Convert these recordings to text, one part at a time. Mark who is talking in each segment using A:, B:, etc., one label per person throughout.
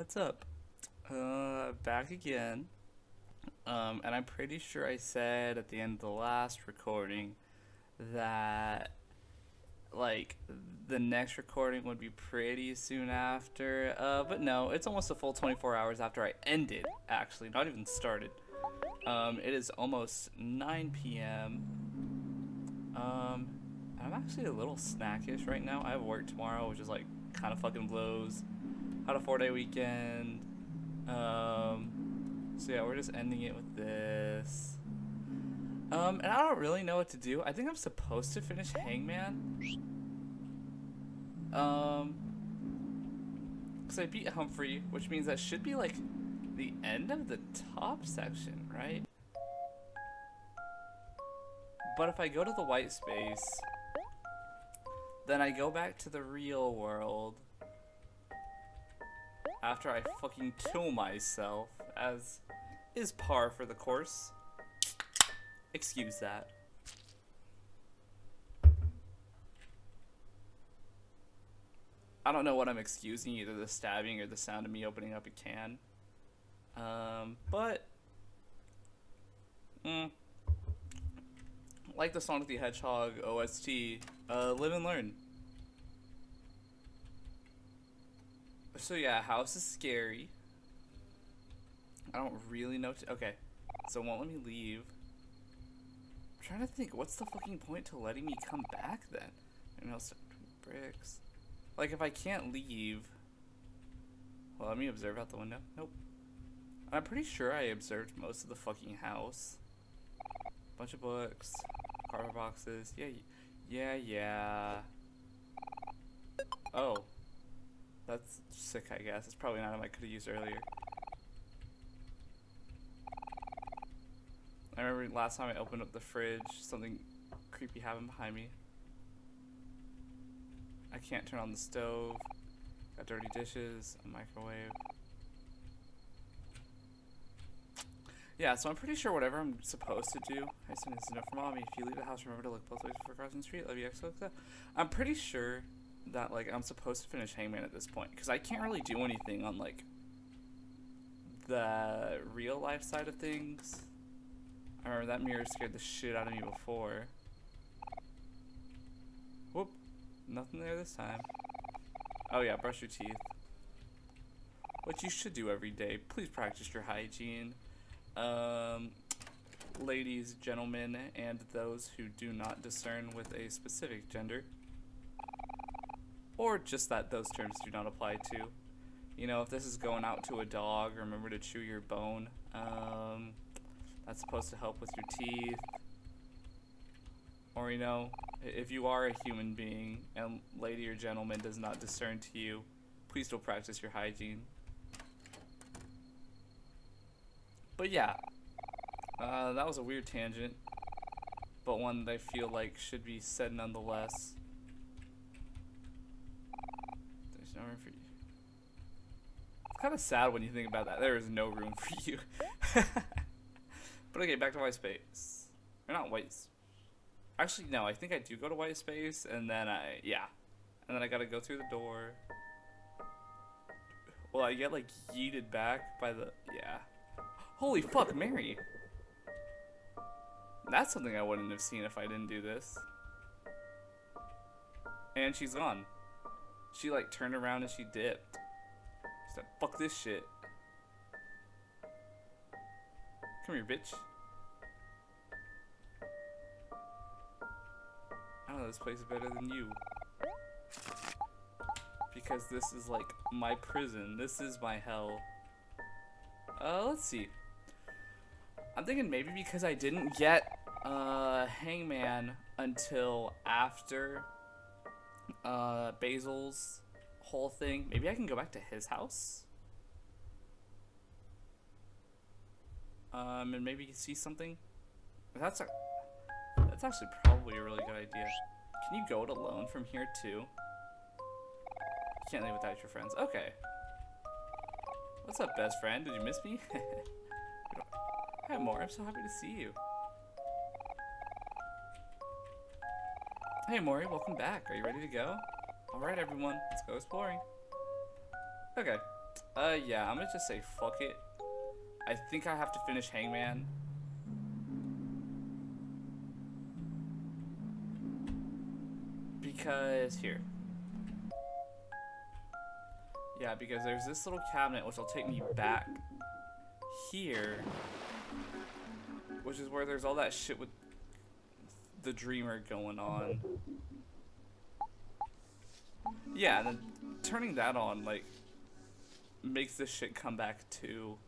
A: what's up? Back again. And I'm pretty sure I said at the end of the last recording that, like, the next recording would be pretty soon after. But no, it's almost a full 24 hours after I ended, actually, not even started. It is almost 9 p.m. I'm actually a little snackish right now. I have work tomorrow, which is, like, kind of fucking blows. Had a 4-day weekend. So yeah, we're just ending it with this. And I don't really know what to do. I think I'm supposed to finish Hangman. Because I beat Humphrey, which means that should be like the end of the top section, right? But if I go to the white space, then I go back to the real world after I fucking kill myself, as is par for the course. Excuse that. I don't know what I'm excusing, either the stabbing or the sound of me opening up a can. But like the Sonic the Hedgehog OST, live and learn. So yeah, house is scary. I don't really know. Okay, so it won't let me leave. I'm trying to think, what's the fucking point to letting me come back then? Maybe I'll start doing bricks. Like, if I can't leave, well, let me observe out the window. Nope. I'm pretty sure I observed most of the fucking house. Bunch of books, cardboard boxes. Yeah. Oh. That's sick, I guess. It's probably not what I could have used earlier. I remember last time I opened up the fridge, something creepy happened behind me. I can't turn on the stove. Got dirty dishes, a microwave. Yeah, so I'm pretty sure whatever I'm supposed to do. I sent this note from mommy. If you leave the house, remember to look both ways before crossing the street. Love you, XOXO. I'm pretty sure that, like, I'm supposed to finish Hangman at this point, because I can't really do anything on, like, the real life side of things. I remember that mirror scared the shit out of me before. Whoop. Nothing there this time. Oh yeah, brush your teeth. What you should do every day. Please practice your hygiene. Ladies, gentlemen, and those who do not discern with a specific gender. Or just that those terms do not apply to. You know, if this is going out to a dog, remember to chew your bone. That's supposed to help with your teeth. Or, you know, if you are a human being and lady or gentleman does not discern to you, please still practice your hygiene. But yeah, that was a weird tangent, but one that I feel like should be said nonetheless. There's no room for you. It's kind of sad when you think about that. There is no room for you. But okay, back to white space. Or not white. Actually, no, I think I do go to white space, and then yeah. And then I gotta go through the door. Well, I get, like, yeeted back by the, yeah. Holy fuck, Mary. That's something I wouldn't have seen if I didn't do this. And she's gone. She, like, turned around and she dipped. She said, fuck this shit. Come here, bitch. I know this place is better than you. Because this is, like, my prison. This is my hell. Let's see. I'm thinking maybe because I didn't get Hangman until after Basil's whole thing. Maybe I can go back to his house. And maybe see something. That's actually probably a really good idea. Can you go it alone from here too? You can't leave without your friends. Okay. What's up, best friend? Did you miss me? Hi, Mori. I'm so happy to see you. Hey, Mori. Welcome back. Are you ready to go? Alright, everyone. Let's go exploring. Okay. Yeah, I'm gonna just say fuck it. I think I have to finish Hangman. Because, here. Yeah, because there's this little cabinet which will take me back here. Which is where there's all that shit with the Dreamer going on. Yeah, and then turning that on, like, makes this shit come back too.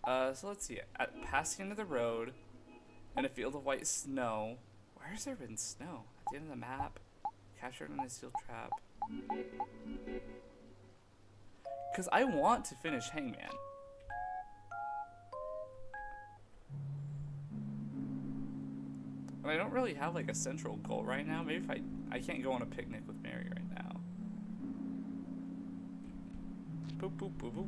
A: So let's see. Past the end of the road, in a field of white snow. Where's there been snow? At the end of the map. Captured in a steel trap. Because I want to finish Hangman. And I don't really have like a central goal right now. Maybe if I can't go on a picnic with Mary right now. Boop boop boop boop.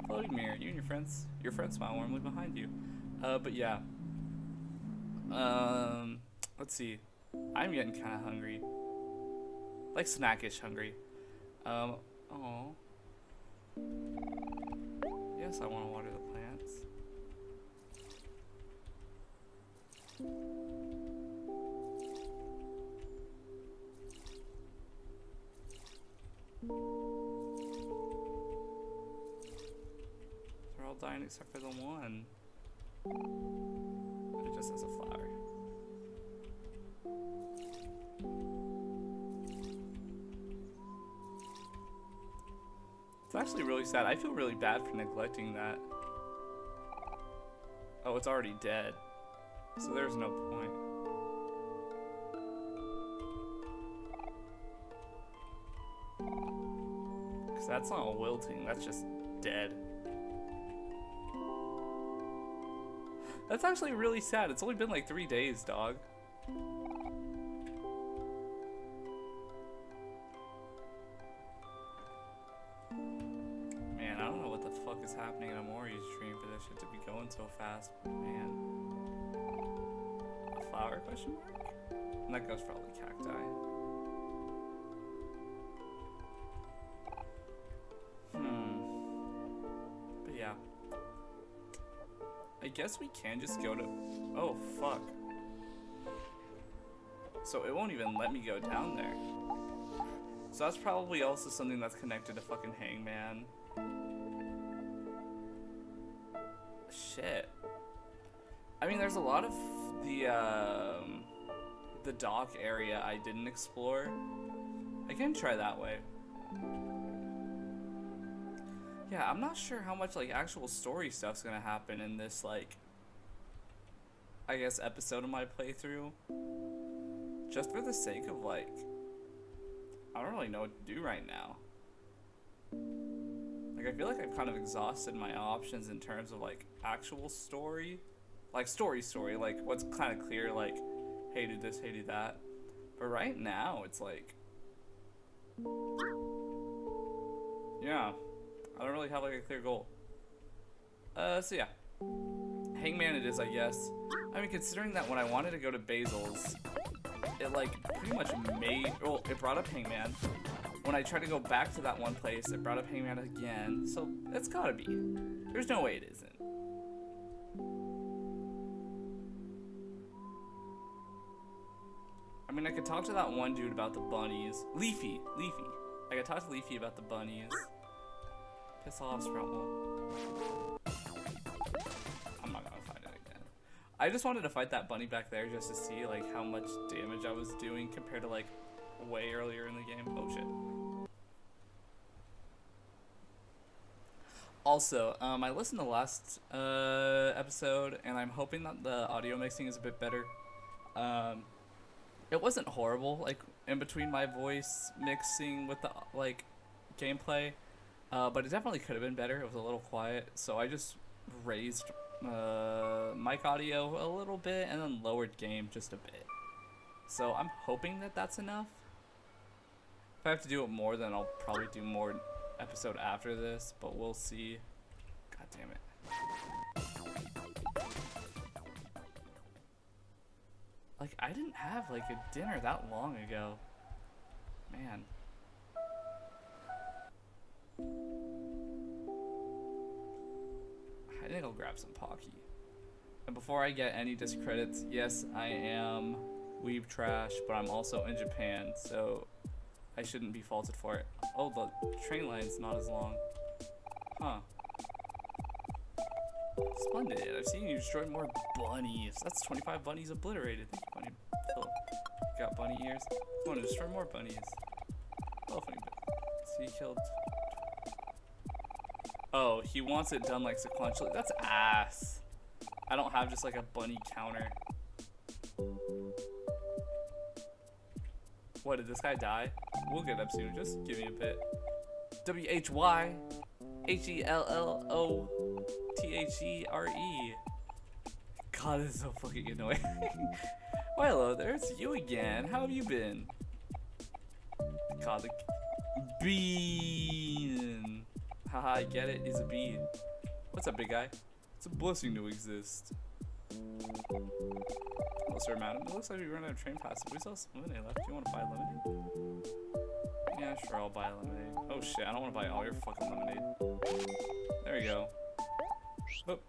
A: Floating mirror, you and your friends smile warmly behind you. But yeah. Let's see. I'm getting kind of hungry. Like snackish hungry. Oh. Yes, I want to water the plants. They're all dying except for the one. It just has a flower. It's actually really sad. I feel really bad for neglecting that. Oh, it's already dead. So there's no point. Because that's not wilting, that's just dead. That's actually really sad. It's only been like 3 days, dog. Man, I don't know what the fuck is happening in OMORI's dream for this shit to be going so fast, but man. A flower question mark? And that goes for all the cacti. But yeah. I guess we can just go to... Oh, fuck. So it won't even let me go down there. So that's probably also something that's connected to fucking Hangman. Shit. I mean, there's a lot of the dock area I didn't explore. I can try that way. Yeah, I'm not sure how much like actual story stuff's gonna happen in this like I guess episode of my playthrough. Just for the sake of like I don't really know what to do right now. Like I feel like I've kind of exhausted my options in terms of like actual story. Like story, like what's kind of clear, like hey do this, hey do that. But right now it's like yeah. I don't really have like a clear goal. So yeah. Hangman it is, I guess. I mean, considering that when I wanted to go to Basil's, it like pretty much made, well, it brought up Hangman. When I tried to go back to that one place, it brought up Hangman again. So it's gotta be. There's no way it isn't. I mean, I could talk to that one dude about the bunnies. Leafy. I could talk to Leafy about the bunnies. Piss off, Sprout. I'm not gonna fight it again. I just wanted to fight that bunny back there just to see like how much damage I was doing compared to like way earlier in the game. Oh shit. Also, I listened to the last episode and I'm hoping that the audio mixing is a bit better. It wasn't horrible, like in between my voice mixing with the like gameplay. But it definitely could have been better. It was a little quiet, so I just raised mic audio a little bit and then lowered game just a bit. So I'm hoping that that's enough. If I have to do it more, then I'll probably do more episode after this, but we'll see. God damn it. Like, I didn't have like a dinner that long ago. Man. grab some Pocky. And before I get any discredits, yes, I am weeb trash, but I'm also in Japan, so I shouldn't be faulted for it. Oh, the train line's not as long. Huh. Splendid. I've seen you destroy more bunnies. That's 25 bunnies obliterated. Thank you, Bunny Philip. Got bunny ears. I want to destroy more bunnies. Oh, funny bit. So he killed... Oh, he wants it done like sequentially. That's ass. I don't have just like a bunny counter. What, did this guy die? We'll get up soon. Just give me a bit. WhyHellothere. God, this is so fucking annoying. Well, hello there. It's you again. How have you been? God, the bean. Haha, I get it. He's a bean. What's up, big guy? It's a blessing to exist. Closer, madam. It looks like we run out of train pass. If we still have some lemonade left, do you want to buy lemonade? Yeah, sure, I'll buy lemonade. Oh shit, I don't want to buy all your fucking lemonade. There we go. Oop.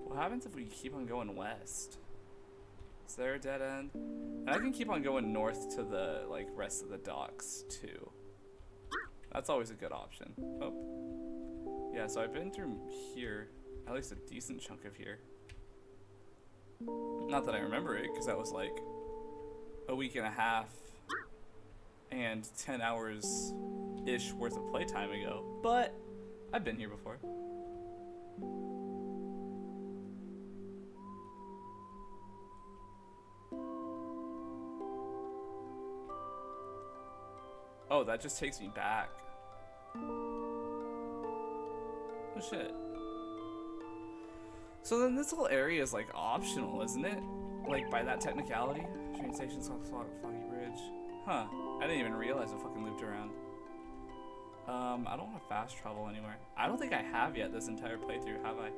A: What happens if we keep on going west? Is there a dead end? And I can keep on going north to the like rest of the docks too. That's always a good option. Oh. Yeah, so I've been through here, at least a decent chunk of here. Not that I remember it, because that was like a week and a half and 10 hours-ish worth of playtime ago. But I've been here before. Oh, that just takes me back. Oh shit. So then this whole area is like optional, isn't it? Like by that technicality? Train station, Foggy Bridge. Huh. I didn't even realize I fucking looped around. I don't want to fast travel anywhere. I don't think I have yet this entire playthrough, have I?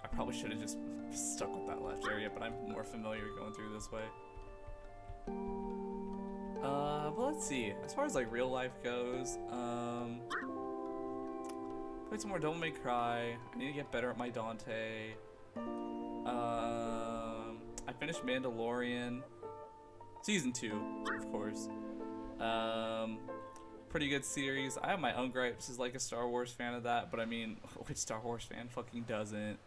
A: I probably should have just stuck with that left area, but I'm more familiar going through this way. But let's see. As far as like real life goes, played some more Devil May Cry. I need to get better at my Dante. I finished Mandalorian. Season 2, of course. Pretty good series. I have my own gripes as like a Star Wars fan of that, but I mean, which Star Wars fan fucking doesn't?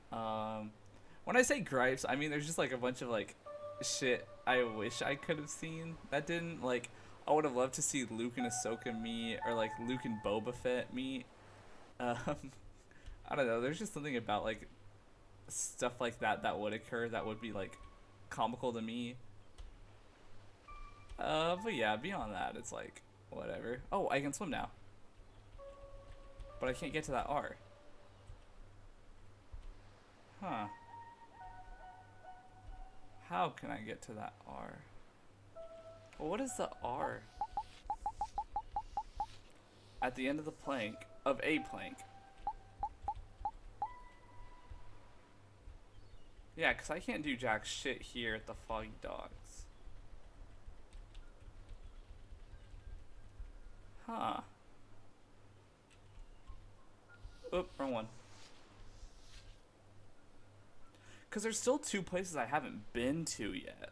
A: When I say gripes, I mean there's just like a bunch of like shit I wish I could have seen that didn't. Like, I would have loved to see Luke and Ahsoka meet, or like Luke and Boba Fett meet. I don't know, there's just something about like stuff like that that would occur that would be like comical to me. But yeah, beyond that, it's like whatever. Oh, I can swim now, but I can't get to that R. Huh. How can I get to that R? Well, what is the R? At the end of the plank, of a plank. Yeah, because I can't do jack shit here at the Foggy Docks. Huh. Oop, wrong one. Because there's still 2 places I haven't been to yet.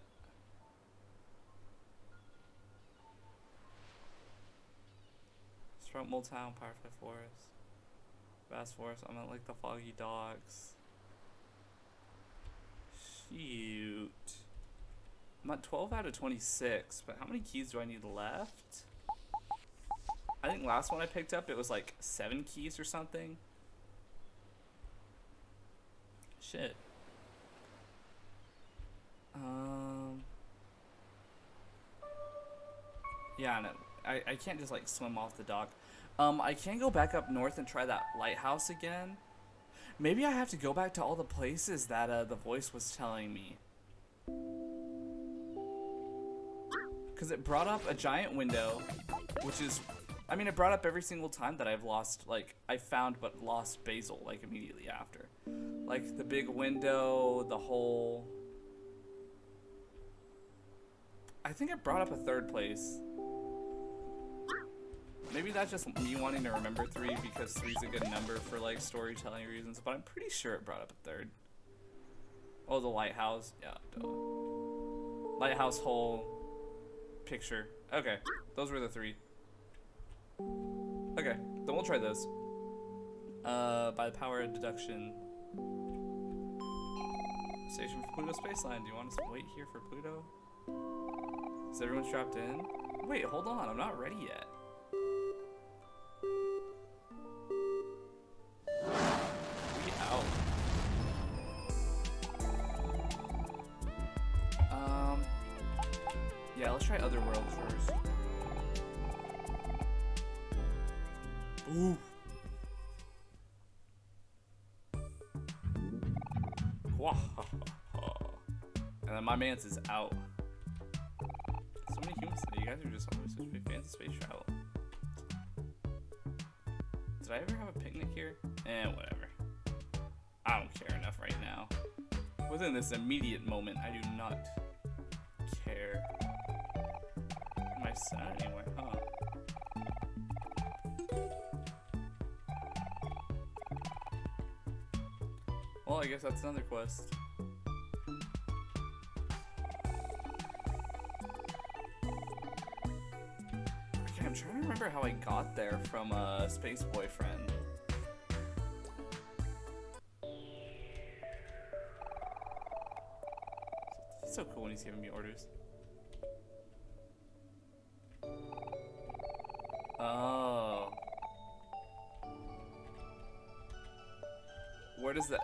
A: Strumble Town, Firefly Forest, Vast Forest. I'm at like the Foggy Docks. Shoot. I'm at 12 out of 26, but how many keys do I need left? I think last one I picked up, it was like 7 keys or something. Shit. Yeah, no, I can't just like swim off the dock. I can go back up north and try that lighthouse again. Maybe I have to go back to all the places that the voice was telling me. Because it brought up a giant window, which is I mean, it brought up every single time that I've lost, like, I found but lost Basil, like, immediately after. Like, the big window, the hole. I think it brought up a third place. Maybe that's just me wanting to remember 3 because 3's a good number for, like, storytelling reasons, but I'm pretty sure it brought up a third. Oh, the lighthouse. Yeah, duh. Lighthouse, hole, picture. Okay, those were the 3. Okay, then we'll try those. By the power of deduction. Station for Pluto Spaceline. Do you want us to wait here for Pluto? Is everyone strapped in? Wait, hold on. I'm not ready yet. We out. Yeah, let's try other worlds first. Ooh. And then my man's is out. So many humans today. You guys are just always such big fans of space travel. Did I ever have a picnic here? Whatever. I don't care enough right now. Within this immediate moment, I do not care. Am I sad anywhere? Huh? Well, I guess that's another quest. Okay, I'm trying to remember how I got there from Space Boyfriend. It's so cool when he's giving me orders. Oh. Where does that...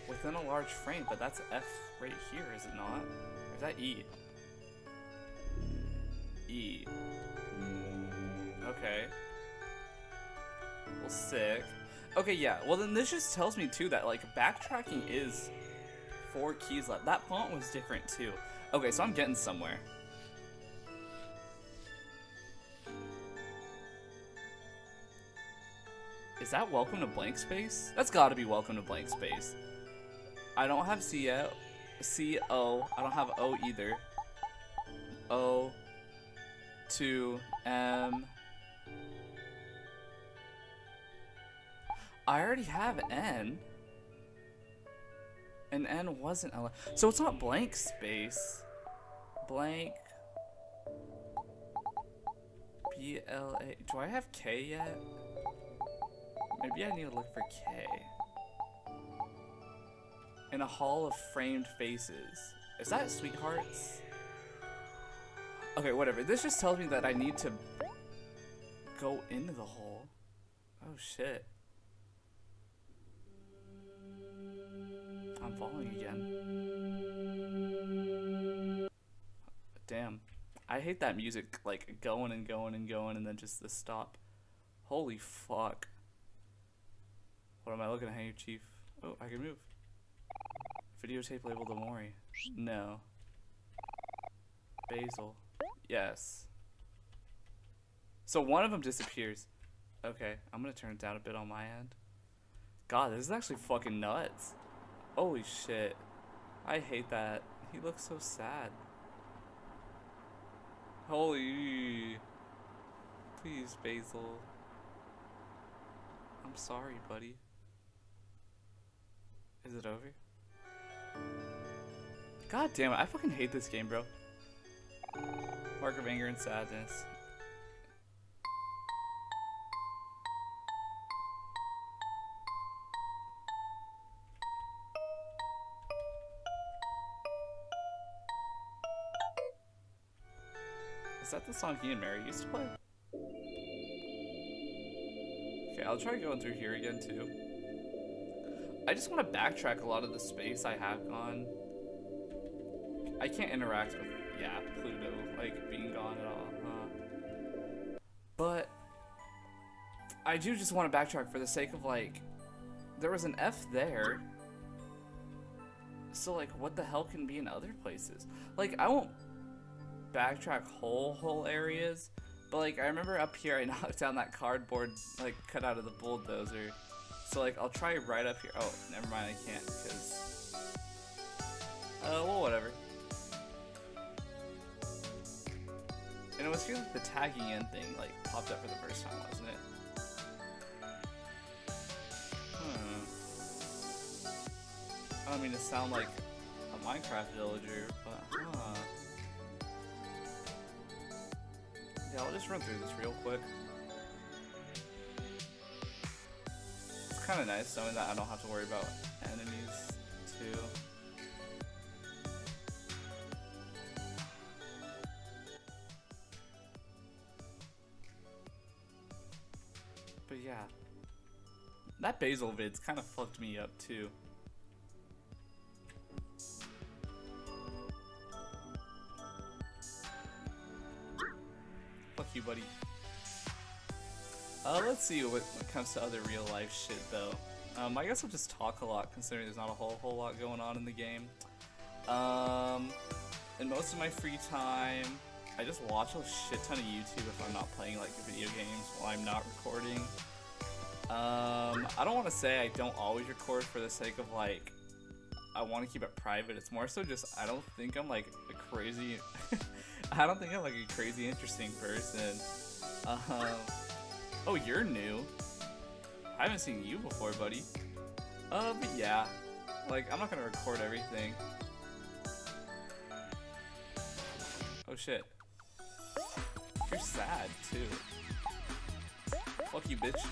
A: Within a large frame, but that's F right here, is it not? Or is that E? E. Okay. Well, sick. Okay, yeah. Well, then this just tells me, too, that, like, backtracking is 4 keys left. That font was different, too. Okay, so I'm getting somewhere. Is that Welcome to Blank Space? That's gotta be Welcome to Blank Space. I don't have C-O. I don't have O either. O. 2. M. I already have N. And N wasn't L. So it's not blank space. Blank. B-L-A. Do I have K yet? Maybe I need to look for K. In a hall of framed faces. Is that Sweethearts? Okay, whatever. This just tells me that I need to go into the hole. Oh, shit. I'm falling again. Damn. I hate that music, like, going and going and going, and then just the stop. Holy fuck. What am I looking at, hey, Chief? Oh, I can move. Videotape labeled OMORI. No. Basil. Yes. So one of them disappears. Okay, I'm gonna turn it down a bit on my end. God, this is actually fucking nuts. Holy shit. I hate that. He looks so sad. Holy. Please, Basil. I'm sorry, buddy. Is it over? God damn it, I fucking hate this game, bro. Mark of anger and sadness. Is that the song he and Mary used to play? Okay, I'll try going through here again too. I just want to backtrack a lot of the space I have gone. I can't interact with, yeah, Pluto, like, being gone at all, huh? But I do just want to backtrack for the sake of, like, there was an F there. So, like, what the hell can be in other places? Like, I won't backtrack whole areas, But like, I remember up here I knocked down that cardboard like cut out of the bulldozer. So like, I'll try right up here. Oh, never mind, I can't because. Well, whatever. And it was here that the tagging in thing like popped up for the first time, wasn't it? I don't mean to sound like a Minecraft villager, but yeah, I'll just run through this real quick. It's kind of nice knowing that I don't have to worry about enemies too. But yeah, that basil vid's kind of fucked me up too. Fuck you, buddy. Let's see what comes to other real life shit though. I guess I'll just talk a lot considering there's not a whole lot going on in the game. In most of my free time, I just watch a shit ton of YouTube if I'm not playing like video games while I'm not recording. I don't want to say I don't always record for the sake of like, I want to keep it private. It's more so just I don't think I'm like a crazy, I don't think I'm like a crazy interesting person. Oh, you're new. I haven't seen you before, buddy. But yeah, like I'm not gonna record everything. Oh shit. You're sad too. Fuck you, bitch.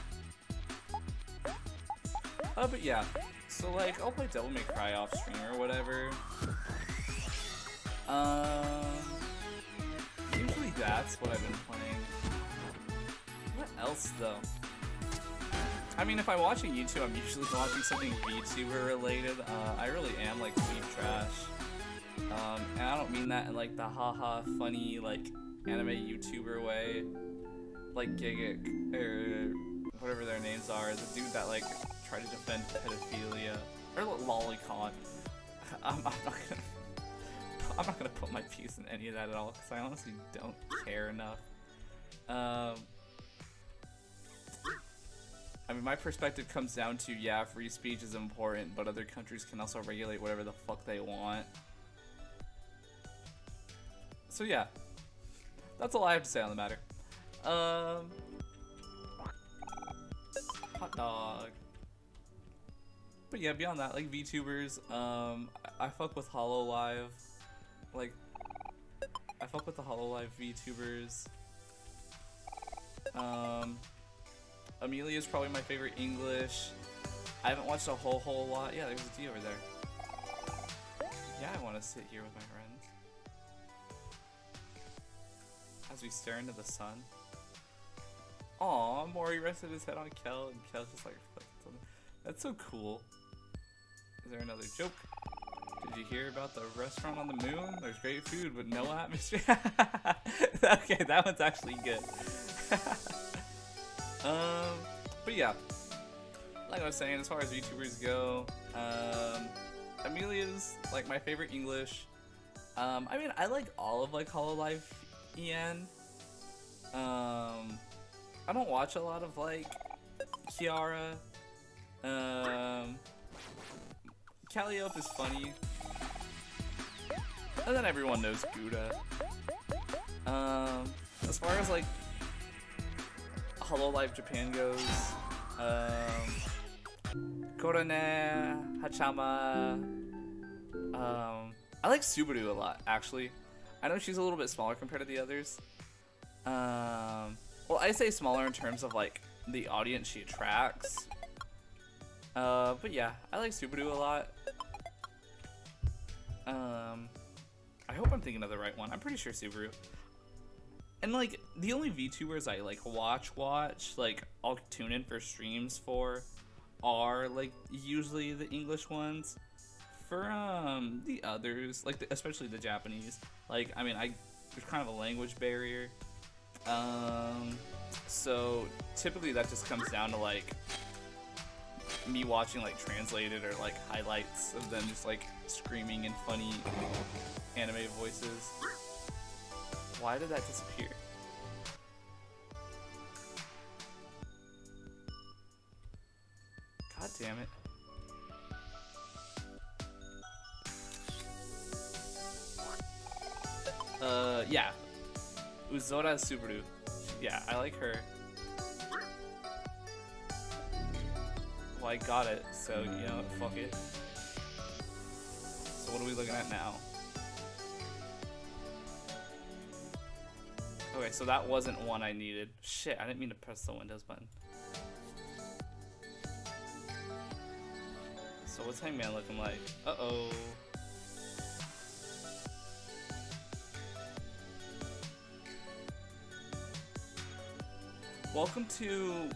A: But yeah. So like, I'll play Devil May Cry off stream or whatever. Usually that's what I've been playing. What else though? I mean, if I'm watching YouTube, I'm usually watching something VTuber related. I really am like deep trash. And I don't mean that in like the haha funny like anime YouTuber way. Like Gigic or whatever their names are, the dude that like tried to defend pedophilia, or Lolicon. I'm not gonna put my piece in any of that at all because I honestly don't care enough. I mean, my perspective comes down to, yeah, free speech is important, but other countries can also regulate whatever the fuck they want. So yeah, that's all I have to say on the matter. Hot dog. But yeah, beyond that, like VTubers, I fuck with HoloLive. Like, I fuck with the HoloLive VTubers. Amelia's probably my favorite English. I haven't watched a whole lot. Yeah, there's a D over there. Yeah, I want to sit here with my friends as we stare into the sun. Aw, Mori rested his head on Kel, and Kel's just like reflecting something. That's so cool. Is there another joke? Did you hear about the restaurant on the moon? There's great food, but no atmosphere. Okay, that one's actually good. But yeah, like I was saying, as far as VTubers go, Amelia's like my favorite English. I mean, I like all of like HoloLive EN. I don't watch a lot of like Kiara. Calliope is funny. And then everyone knows Gouda. As far as like HoloLive Japan goes, Korone, Hachama, I like Subaru a lot, actually. I know she's a little bit smaller compared to the others. Well, I say smaller in terms of like the audience she attracts. But yeah, I like Subaru a lot. I hope I'm thinking of the right one. I'm pretty sure Subaru. And like, the only VTubers I like watch, like I'll tune in for streams for, are like usually the English ones. For the others, like especially the Japanese, like I mean, there's kind of a language barrier. So typically that just comes down to like me watching like translated or like highlights of them just like screaming in funny anime voices. Why did that disappear? God damn it. Yeah. Uzora Subaru. Yeah, I like her. Well, I got it, so, you know, fuck it. So what are we looking at now? Okay, so that wasn't one I needed. Shit, I didn't mean to press the Windows button. So what's Hangman looking like? Uh-oh. Welcome to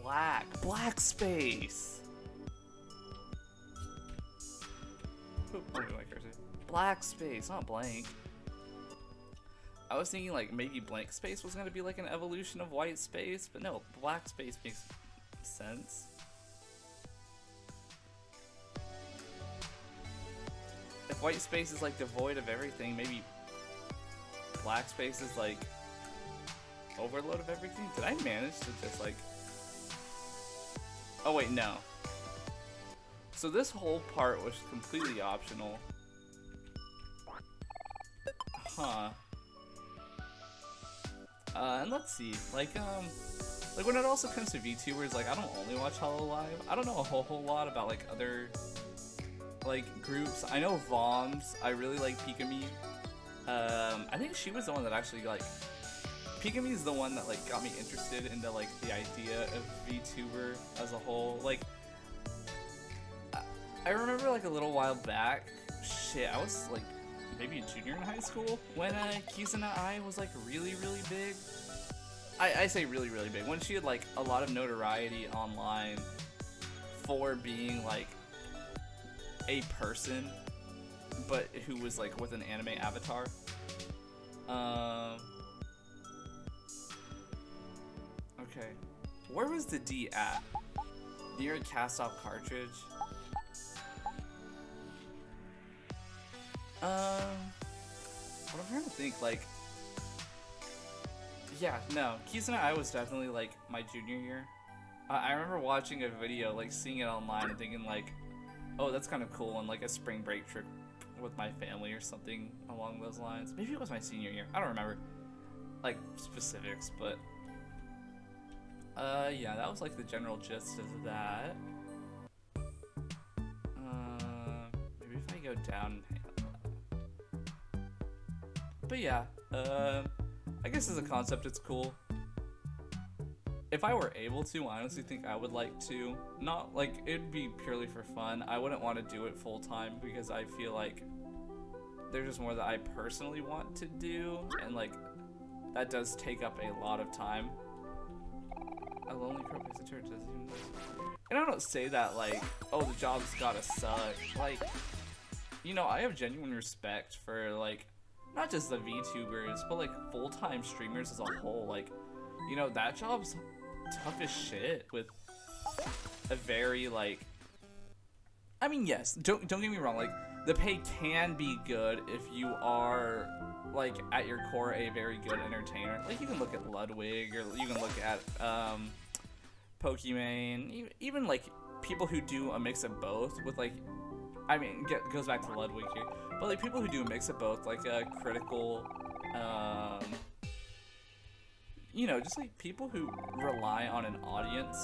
A: Black Space. Oop, my cursor. Black Space, not blank. I was thinking like maybe blank space was gonna be like an evolution of white space, but no, black space makes sense. If white space is like devoid of everything, maybe black space is like overload of everything? Did I manage to just like... Oh wait, no. So this whole part was completely optional. Huh. And let's see, like when it also comes to VTubers, like I don't only watch Hololive. I don't know a whole lot about like other like groups. I know Voms. I really like Pikami. I think she was the one that actually like Pikami is the one that like got me interested into like the idea of VTuber as a whole. Like I remember like a little while back, shit, I was like maybe a junior in high school when Kizuna Ai was like really big. I say really big, when she had like a lot of notoriety online for being like a person but who was like with an anime avatar. Okay, where was the D at? Near a cast off cartridge. What I'm trying to think, like, yeah, no, Kizuna Ai was definitely like my junior year. I remember watching a video, like seeing it online and thinking like, oh, that's kind of cool, on like a spring break trip with my family or something along those lines. Maybe it was my senior year. I don't remember like specifics, but yeah, that was like the general gist of that. Maybe if I go down. But yeah, I guess as a concept it's cool. If I were able to, I honestly think I would like to. Not like, it'd be purely for fun. I wouldn't want to do it full time because I feel like there's just more that I personally want to do, and like that does take up a lot of time. A lonely crow plays a church doesn't even... And I don't say that like, oh, the job's gotta suck. Like, you know, I have genuine respect for like not just the VTubers, but like full-time streamers as a whole. Like, you know, that job's tough as shit with a very like, I mean, yes, don't get me wrong, like the pay can be good if you are like at your core a very good entertainer. Like you can look at Ludwig, or you can look at Pokimane, even like people who do a mix of both with like, I mean, goes back to Ludwig here, but like people who do a mix of both, like critical, you know, just like people who rely on an audience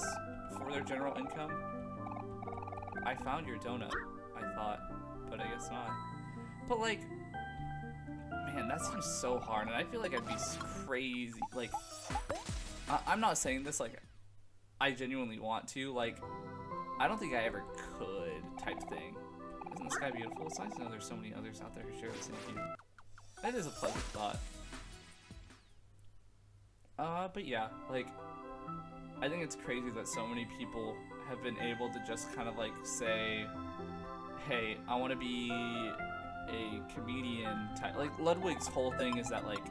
A: for their general income. I found your donut, I thought, but I guess not. But like, man, that seems so hard, and I feel like I'd be crazy. Like, I'm not saying this like I genuinely want to. Like, I don't think I ever could, type thing. Isn't the sky beautiful? It's nice to know there's so many others out there who share the same view. That is a pleasant thought. But yeah, like, I think it's crazy that so many people have been able to just kind of like say, hey, I want to be a comedian type. Like, Ludwig's whole thing is that, like,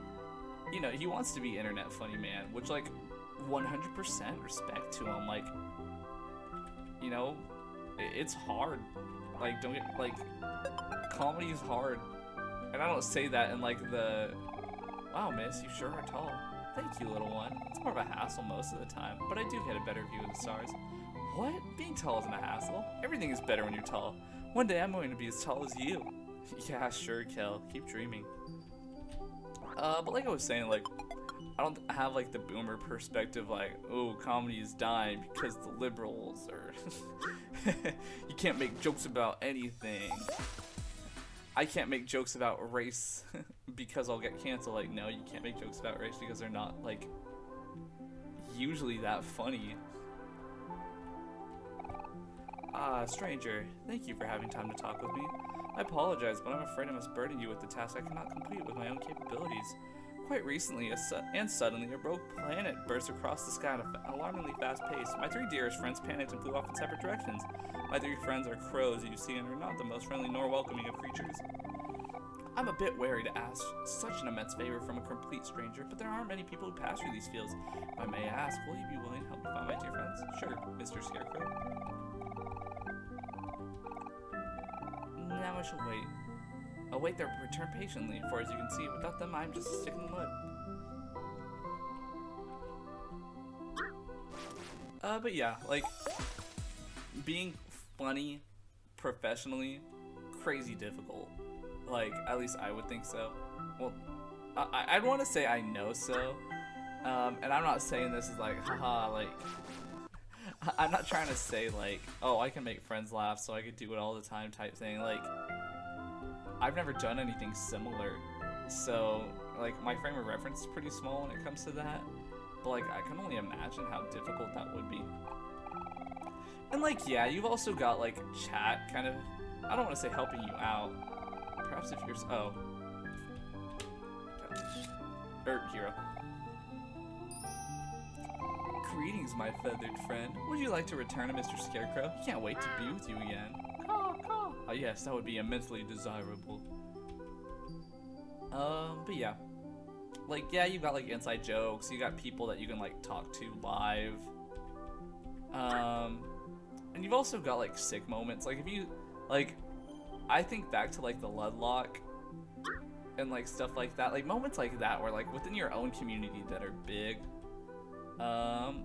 A: you know, he wants to be internet funny man, which, like, 100% respect to him. Like, you know, it's hard. Like, don't get, like, comedy is hard. And I don't say that in, like, the, wow, miss, you sure are tall. Thank you, little one. It's more of a hassle most of the time, but I do get a better view of the stars. What? Being tall isn't a hassle. Everything is better when you're tall. One day I'm going to be as tall as you. Yeah, sure, Kel. Keep dreaming. But like I was saying, like, I don't have like the boomer perspective, like, oh, comedy is dying because the liberals are. You can't make jokes about anything. I can't make jokes about race because I'll get canceled. Like, no, you can't make jokes about race because they're not like usually that funny. Ah, stranger, thank you for having time to talk with me. I apologize, but I'm afraid I must burden you with the task I cannot complete with my own capabilities. Quite recently, suddenly, a rogue planet burst across the sky at an alarmingly fast pace. My three dearest friends panicked and flew off in separate directions. My three friends are crows, you see, and are not the most friendly nor welcoming of creatures. I'm a bit wary to ask such an immense favor from a complete stranger, but there aren't many people who pass through these fields. If I may ask, will you be willing to help me find my dear friends? Sure, Mr. Scarecrow. Now I shall wait. Await their return patiently, for as you can see, without them I'm just a stick in the mud. But yeah, like, being funny professionally, crazy difficult. Like, at least I would think so. Well, I'd want to say I know so. And I'm not saying this is like, haha, like, I'm not trying to say like, oh, I can make friends laugh so I could do it all the time type thing. Like, I've never done anything similar, so like my frame of reference is pretty small when it comes to that, but like I can only imagine how difficult that would be. And like, yeah, you've also got like chat kind of, I don't want to say helping you out, perhaps if you're, oh, hero. Greetings, my feathered friend. Would you like to return to Mr. Scarecrow? He can't wait to be with you again. Oh yes, that would be immensely desirable. But yeah. Like, yeah, you got like inside jokes, you got people that you can like talk to live. And you've also got like sick moments. Like if you, like, I think back to like the Ludlock and like stuff like that. Like moments like that where like within your own community that are big.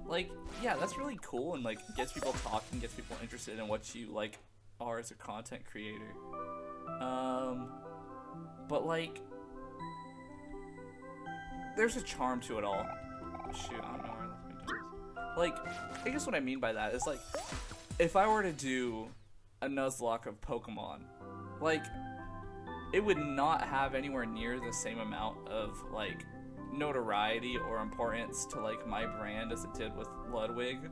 A: Like, yeah, that's really cool and like gets people talking, gets people interested in what you like are as a content creator. But like, there's a charm to it all. Shoot, I don't know where I left my toes. Like, I guess what I mean by that is like, if I were to do a Nuzlocke of Pokemon, like, it would not have anywhere near the same amount of like notoriety or importance to like my brand as it did with Ludwig.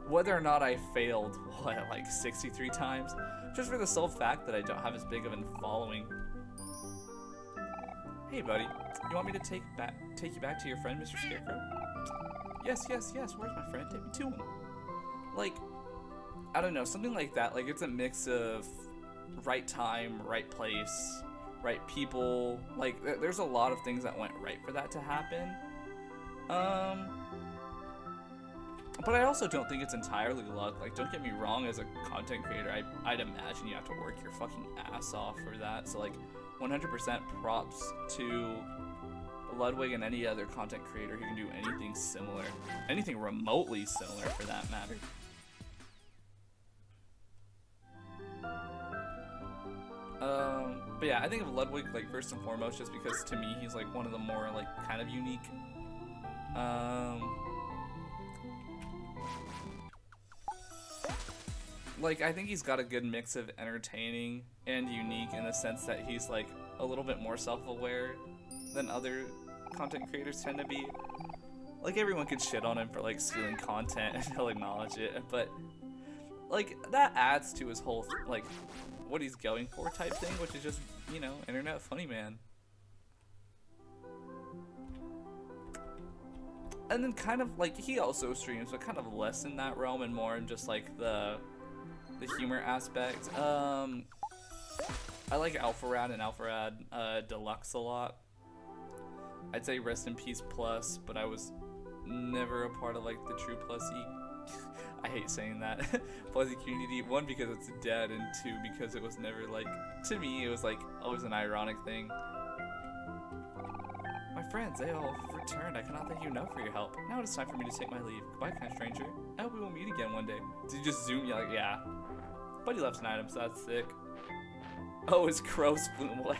A: Whether or not I failed, what, like 63 times? Just for the sole fact that I don't have as big of a following. Hey buddy, you want me to take you back to your friend, Mr. Scarecrow? Yes, yes, yes, where's my friend? Take me to him. Like, I don't know, something like that. Like, it's a mix of right time, right place, right people. Like, there's a lot of things that went right for that to happen. But I also don't think it's entirely luck. Like, don't get me wrong, as a content creator, I'd imagine you have to work your fucking ass off for that. So, like, 100% props to Ludwig and any other content creator who can do anything similar. Anything remotely similar, for that matter. But yeah, I think of Ludwig, like, first and foremost, just because, to me, he's, like, one of the more, like, kind of unique. Like, I think he's got a good mix of entertaining and unique in the sense that he's, like, a little bit more self-aware than other content creators tend to be. Like, everyone could shit on him for, like, stealing content, and he'll acknowledge it, but, like, that adds to his whole, like, what he's going for type thing, which is just, you know, internet funny man. And then kind of, like, he also streams, but kind of less in that realm and more in just, like, the humor aspect. I like Alpharad and Alpharad Deluxe a lot. I'd say rest in peace Plus, but I was never a part of like the true Plussy. I hate saying that. Plussy community. One, because it's dead, and two, because it was never like, to me, it was like always an ironic thing. My friends, they all have returned. I cannot thank you enough for your help. Now it is time for me to take my leave. Goodbye, kind stranger. I hope we will meet again one day. Did you just zoom? You're like, yeah. But he left an item, so that's sick. Oh, it's Crow's Flume.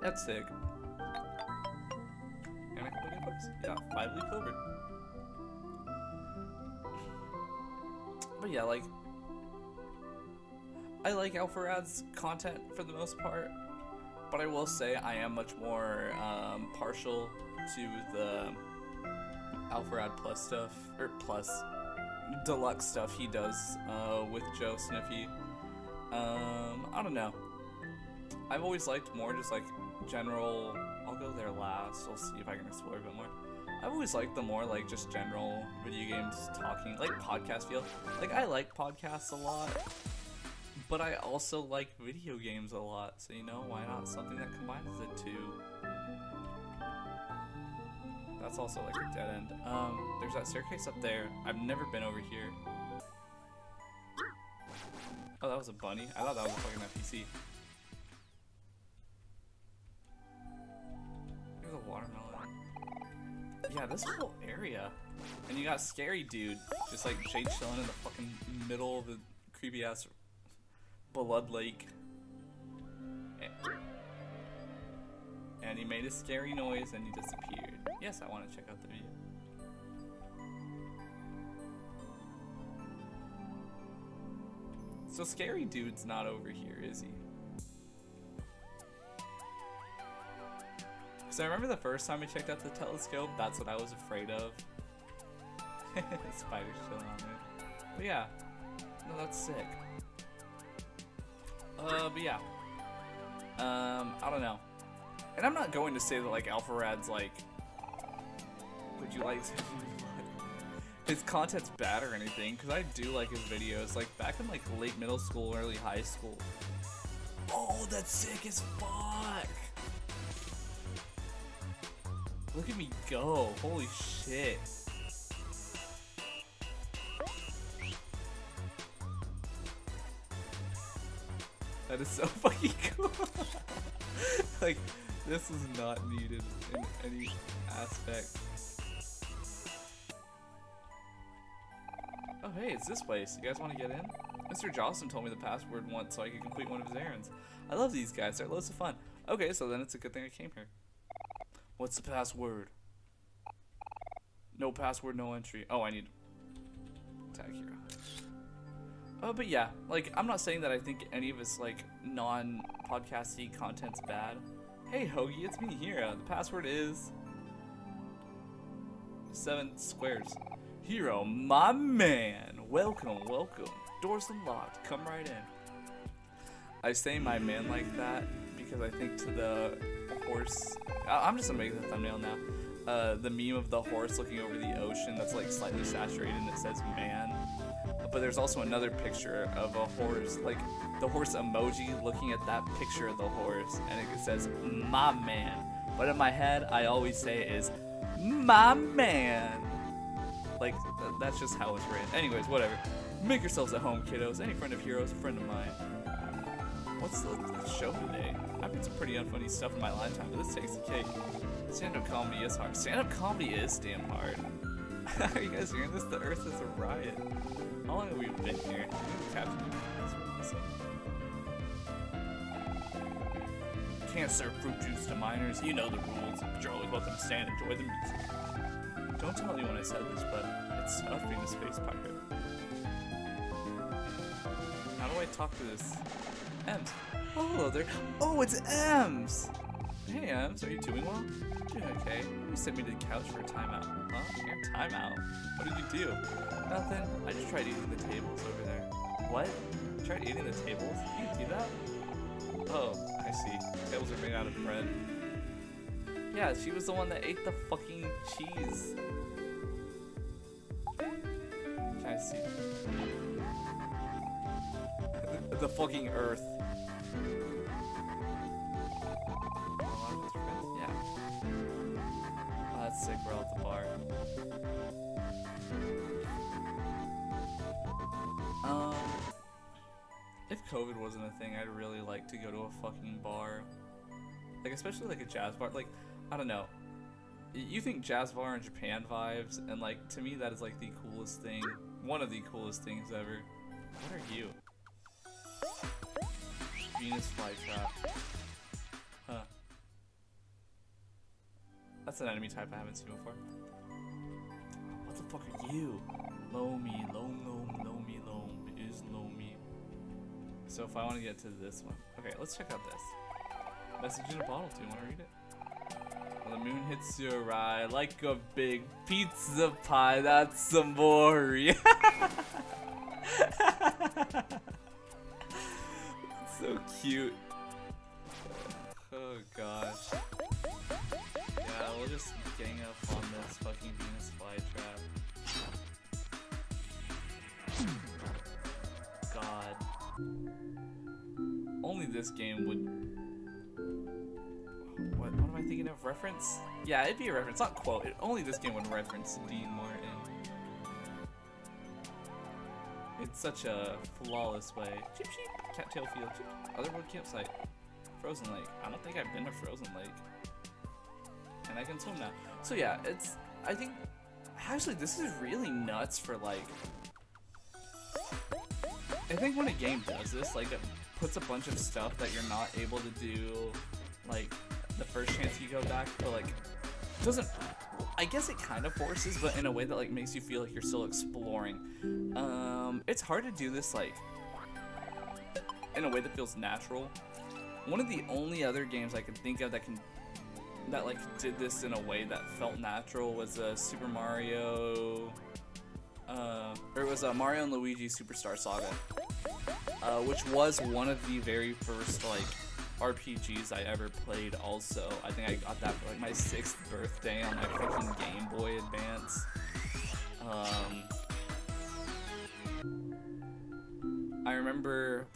A: That's sick. And I can look at books. Yeah, 5-leaf clover. But yeah, like, I like Alpharad's content for the most part, but I will say I am much more partial to the Alpharad Plus stuff, or Plus Deluxe stuff he does with Joe Sniffy. I don't know. I've always liked more just like general. I'll go there last. I'll see if I can explore a bit more. I've always liked the more like just general video games talking, like podcast feel. Like I like podcasts a lot, but I also like video games a lot. So you know, why not something that combines the two? That's also like a dead end. There's that staircase up there. I've never been over here. Oh, that was a bunny. I thought that was a fucking NPC. There's a watermelon. Yeah, this whole area. And you got Scary Dude just like chilling in the fucking middle of the creepy ass blood lake. And he made a scary noise and he disappeared. Yes, I want to check out the video. So Scary Dude's not over here, is he? Because I remember the first time I checked out the telescope, that's what I was afraid of. Spider's chilling on there. But yeah. No, that's sick. But yeah. I don't know. And I'm not going to say that like Alpharad's like, would you like his content's bad or anything, because I do like his videos. Like back in like late middle school, early high school. Oh, that's sick as fuck. Look at me go. Holy shit. That is so fucking cool. Like, this is not needed in any aspect. Oh hey, it's this place. You guys want to get in? Mr. Jocelyn told me the password once so I could complete one of his errands. I love these guys. They're loads of fun. Okay, so then it's a good thing I came here. What's the password? No password, no entry. Oh, I need tag hero. But yeah, like, I'm not saying that I think any of his, like, non-podcasty content's bad. Hey, Hoagie, it's me, Hero. The password is 7 squares. Hero, my man. Welcome, welcome. Doors unlocked. Come right in. I say my man like that because I think to the horse. I'm just gonna make the thumbnail now. The meme of the horse looking over the ocean that's like slightly saturated and it says man. But there's also another picture of a horse, like the horse emoji looking at that picture of the horse, and it says my man. But in my head, I always say it is my man. Like, that's just how it's written. Anyways, whatever. Make yourselves at home, kiddos. Any friend of Hero's a friend of mine. What's the show today? I've had some pretty unfunny stuff in my lifetime, but this takes the cake. Stand-up comedy is hard. Stand-up comedy is damn hard. Are you guys hearing this? The earth is a riot. How long have we been here? Can't serve fruit juice to minors. You know the rules, but you're always welcome to stand and enjoy the music. Don't tell anyone I said this, but it's tough being a space pirate. How do I talk to this? Ems. Oh, hello there. Oh, it's Ems! Hey, Ems, are you doing well? Doing okay. You sent me to the couch for a timeout. Huh? Your timeout? What did you do? Nothing. I just tried eating the tables over there. What? You tried eating the tables? You can do that? Oh, I see. Tables are made out of bread. Yeah, she was the one that ate the fucking cheese. Can I see? The fucking earth. Yeah. Oh, that's sick, we're all at the bar. If COVID wasn't a thing, I'd really like to go to a fucking bar. Like, especially like a jazz bar. Like, I don't know. You think jazz bar in Japan vibes, and like, to me that is like the coolest thing. One of the coolest things ever. What are you? Venus flytrap. Huh. That's an enemy type I haven't seen before. What the fuck are you? Lomi, Lomi is Lomi. So if I want to get to this one. Okay, let's check out this. Message in a bottle, do you want to read it? When the moon hits your eye like a big pizza pie, that's OMORI. So cute. Oh gosh. Yeah, we'll just gang up on this fucking Venus flytrap. God. Only this game would... What am I thinking of? Reference? Yeah, it'd be a reference, not quote. Only this game would reference Dean Martin. In such a flawless way. Cheep cheep. Cattail field. Cheep. Otherworld campsite. Frozen Lake. I don't think I've been to Frozen Lake. And I can swim now. So yeah, it's... I think... Actually, this is really nuts for like... I think when a game does this, like, it puts a bunch of stuff that you're not able to do, like, the first chance you go back, but, like, doesn't, I guess it kind of forces, but in a way that, like, makes you feel like you're still exploring. It's hard to do this, like, in a way that feels natural. One of the only other games I can think of that did this in a way that felt natural was Super Mario... or it was Mario and Luigi Superstar Saga, which was one of the very first like RPGs I ever played. Also, I think I got that for like my 6th birthday on my freaking Game Boy Advance. I remember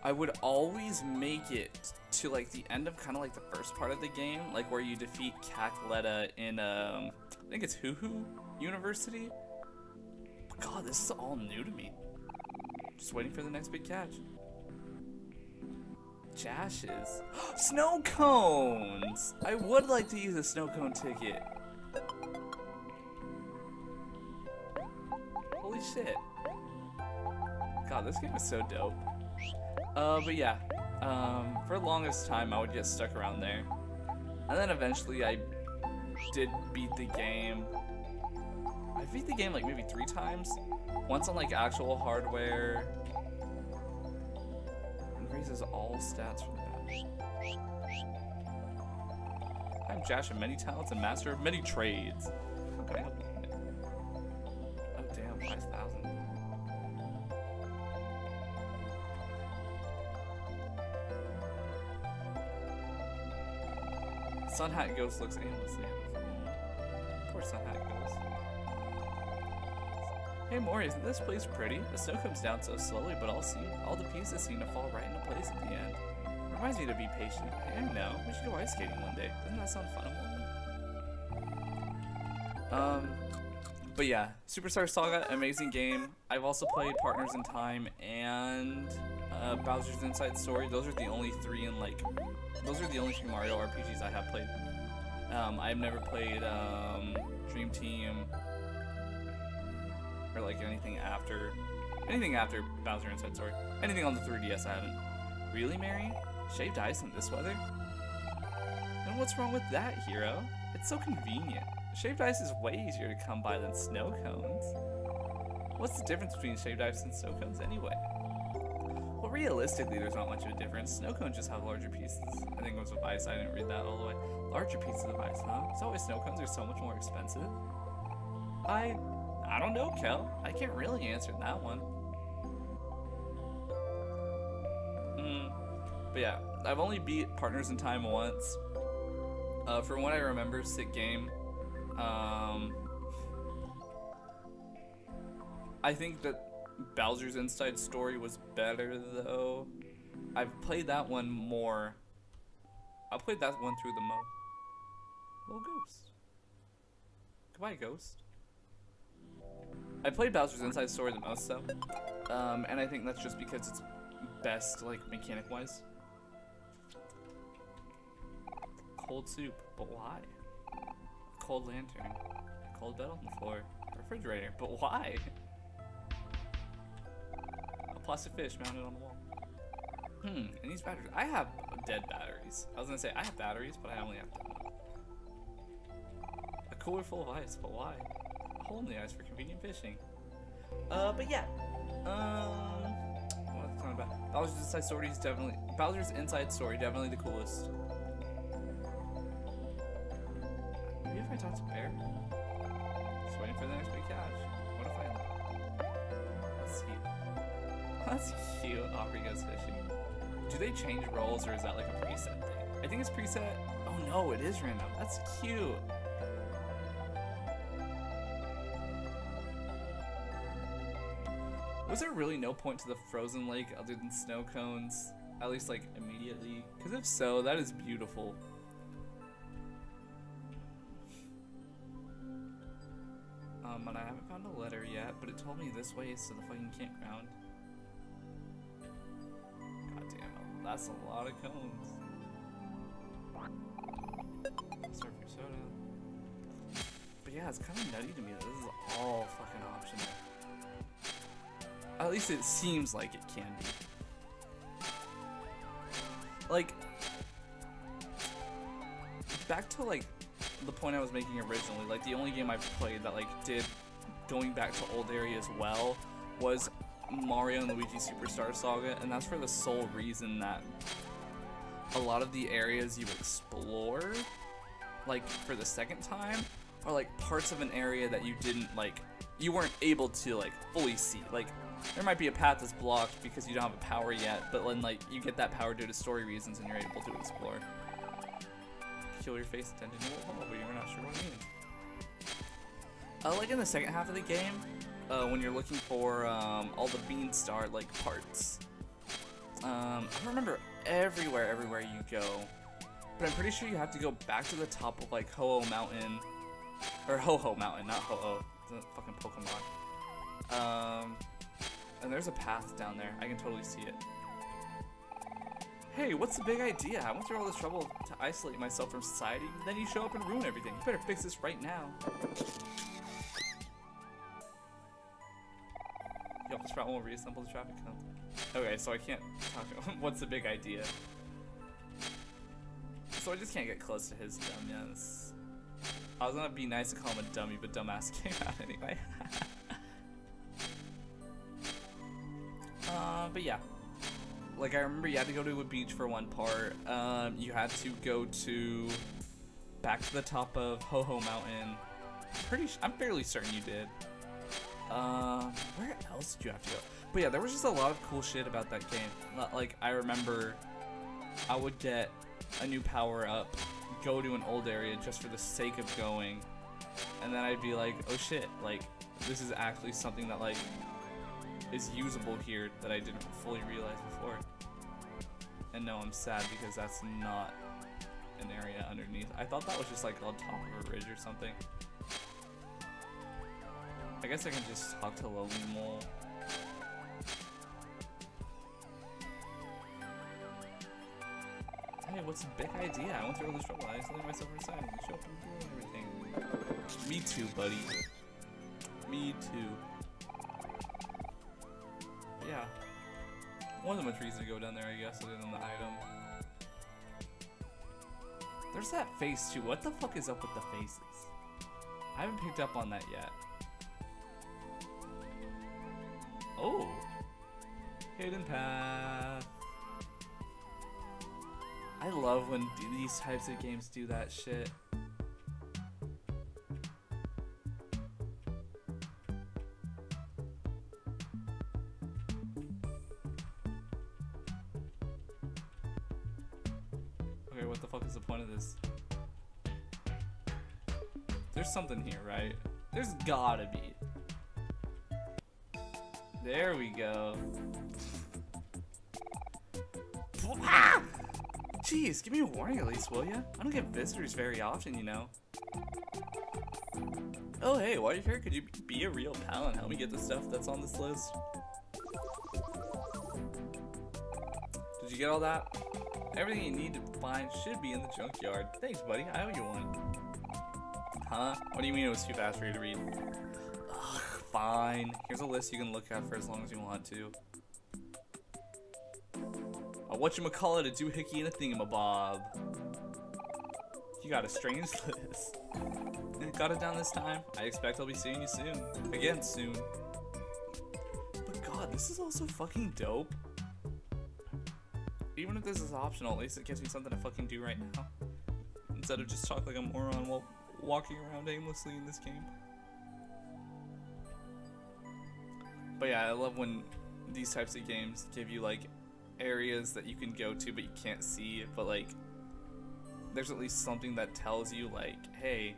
A: I would always make it to like the end of kind of like the first part of the game, like where you defeat Cackletta in I think it's Hoo University. But God, this is all new to me. Just waiting for the next big catch. Jashes. Snow cones! I would like to use a snow cone ticket. Holy shit. God, this game is so dope. But yeah. For the longest time I would get stuck around there. And then eventually I did beat the game. I beat the game like maybe 3 times. Once on like actual hardware. Increases all stats from that. I'm Jash of many talents and master of many trades. How can I help you? Oh damn, 5,000. Sun Hat Ghost looks aimlessly. Poor Sun Hat Ghost. Hey Mori, isn't this place pretty? The snow comes down so slowly, but all the pieces seem to fall right into place at the end. Reminds me to be patient. I know. We should go ice skating one day. Doesn't that sound fun? But yeah, Superstar Saga, amazing game. I've also played Partners in Time and Bowser's Inside Story. Those are the only 3 those are the only 3 Mario RPGs I have played. I've never played Dream Team or like anything after Bowser Inside Story. Anything on the 3DS I haven't. Really, Mary? Shaved ice in this weather? And what's wrong with that, hero? It's so convenient. Shaved ice is way easier to come by than snow cones. What's the difference between shaved ice and snow cones anyway? Well, realistically, there's not much of a difference. Snow cones just have larger pieces. I think it was with ice. I didn't read that all the way. Larger pieces of ice, huh? It's always snow cones are so much more expensive. I don't know, Kel. I can't really answer that one. But yeah, I've only beat Partners in Time once. From what I remember, sick game. I think that Bowser's Inside Story was better though. I've played that one more. I played that one through the most. Little ghost. Goodbye, ghost. I played Bowser's Inside Story the most though. And I think that's just because it's best, like, mechanic-wise. Cold soup, but why? Cold lantern, cold bed on the floor, refrigerator, but why? A plastic fish mounted on the wall. And these batteries, I have dead batteries. I was gonna say, I have batteries, but I only have dead. A cooler full of ice, but why? A hole in the ice for convenient fishing. But yeah. What was I talking about? Bowser's Inside Story is definitely, Bowser's Inside Story, definitely the coolest. Maybe if I talk to Bear? Just waiting for the next big catch. What if I... Let's see. That's cute. Aubrey goes fishing. Do they change roles or is that like a preset thing? I think it's preset. Oh no, it is random. That's cute. Was there really no point to the frozen lake other than snow cones? At least like immediately? Because if so, that is beautiful. And I haven't found a letter yet, but it told me this way is to the fucking campground. God damn, that's a lot of cones. Surf your soda. But yeah, it's kind of nutty to me that this is all fucking optional. At least it seems like it can be. Like, back to like the point I was making originally, like the only game I played that like did going back to old areas well was Mario and Luigi Superstar Saga, and that's for the sole reason that a lot of the areas you explore, like for the second time, are like parts of an area that you didn't like, you weren't able to like fully see. Like there might be a path that's blocked because you don't have a power yet, but when like you get that power due to story reasons and you're able to explore. Kill your face attended to a hole, but you're not sure what it means. Like in the second half of the game, when you're looking for all the Beanstar like parts, I don't remember everywhere you go, but I'm pretty sure you have to go back to the top of like Ho-Oh Mountain, or Ho-Ho Mountain, not Ho-Oh, it's a fucking Pokemon. And there's a path down there. I can totally see it. Hey, what's the big idea? I went through all this trouble to isolate myself from society, then you show up and ruin everything. You better fix this right now. Yup, this route won't reassemble the traffic count. Okay, so I can't talk to him. What's the big idea? So I just can't get close to his dumbass. I was gonna be nice and call him a dummy, but dumbass came out anyway. But yeah. Like, I remember you had to go to a beach for one part. You had to go back to the top of Ho-Ho Mountain. I'm fairly certain you did. Where else did you have to go? But yeah, there was just a lot of cool shit about that game. Like, I remember I would get a new power up, go to an old area just for the sake of going, and then I'd be like, oh shit, like, this is actually something that, like, is usable here that I didn't fully realize before. And no, I'm sad because that's not an area underneath. I thought that was just like on top of a ridge or something. I guess I can just talk to Lowly Mole. Hey, what's the big idea? I went through all this trouble. I isolated myself from society. You show up and ruin everything. Me too, buddy. Me too. Yeah. Wasn't much reason to go down there, I guess, other than the item. There's that face too. What the fuck is up with the faces? I haven't picked up on that yet. Oh. Hidden path. I love when these types of games do that shit. Okay, what the fuck is the point of this? There's something here, right? There's gotta be. There we go. Ah! Jeez, give me a warning at least, will ya? I don't get visitors very often, you know. Oh hey, while you're here, could you be a real pal and help me get the stuff that's on this list? you get all that? Everything you need to find should be in the junkyard. Thanks, buddy. I owe you one. Huh? What do you mean it was too fast for you to read? Ugh, fine. Here's a list you can look at for as long as you want to. Whatchamacallit, a doohickey and a thingamabob. You got a strange list. Got it down this time. I expect I'll be seeing you soon. Again, soon. But god, this is also fucking dope. Even if this is optional, at least it gives me something to fucking do right now. Instead of just talk like a moron while walking around aimlessly in this game. But yeah, I love when these types of games give you like areas that you can go to but you can't see, but like there's at least something that tells you like, hey,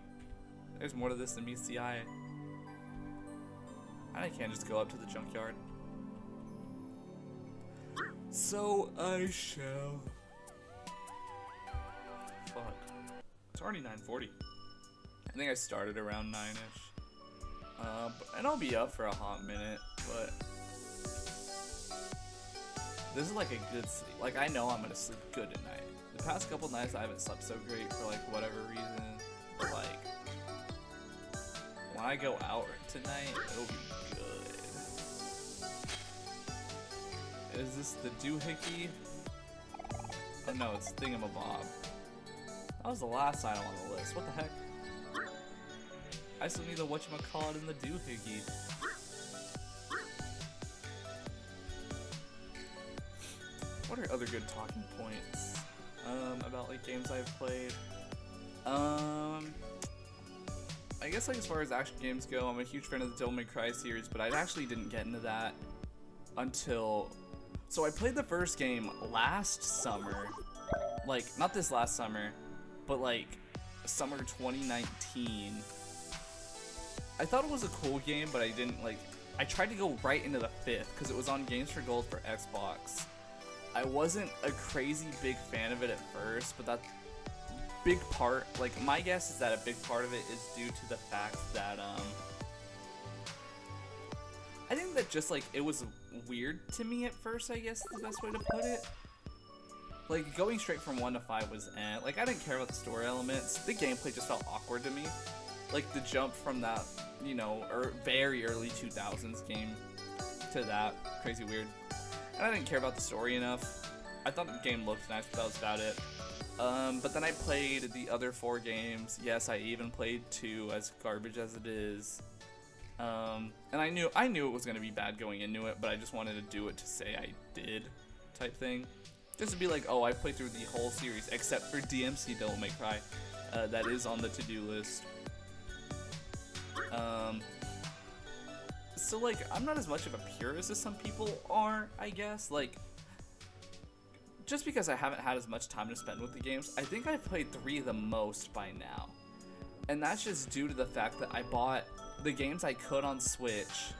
A: there's more to this than meets the eye. I can't just go up to the junkyard. So I shall. Fuck. It's already 9:40. I think I started around 9ish. And I'll be up for a hot minute, but this is like a good sleep. Like, I know I'm gonna sleep good at night. The past couple nights I haven't slept so great for like whatever reason, but like when I go out tonight, it'll be good. Is this the doohickey? Oh no, it's thingamabob. That was the last item on the list. What the heck? I still need the whatchamacallit and the doohickey. What are other good talking points about like games I've played? I guess like as far as action games go, I'm a huge fan of the Devil May Cry series, but I actually didn't get into that until... So I played the first game last summer. Like, not this last summer, but like summer 2019. I thought it was a cool game, but I didn't like... I tried to go right into the 5th because it was on Games for Gold for Xbox. I wasn't a crazy big fan of it at first, but that big part, like my guess is that a big part of it is due to the fact that I think that just like it was weird to me at first, I guess is the best way to put it. Like going straight from 1 to 5 was like I didn't care about the story elements. The gameplay just felt awkward to me. Like the jump from that, you know, very early 2000s game to that, crazy weird. And I didn't care about the story enough. I thought the game looked nice, but that was about it. But then I played the other 4 games. Yes, I even played 2, as garbage as it is. And I knew it was gonna be bad going into it, but I just wanted to do it to say I did, type thing. Just to be like, oh, I played through the whole series except for DMC Devil May Cry. That is on the to-do list. So like, I'm not as much of a purist as some people are, I guess. Like, just because I haven't had as much time to spend with the games, I think I've played 3 the most by now. And that's just due to the fact that I bought the games I could on Switch.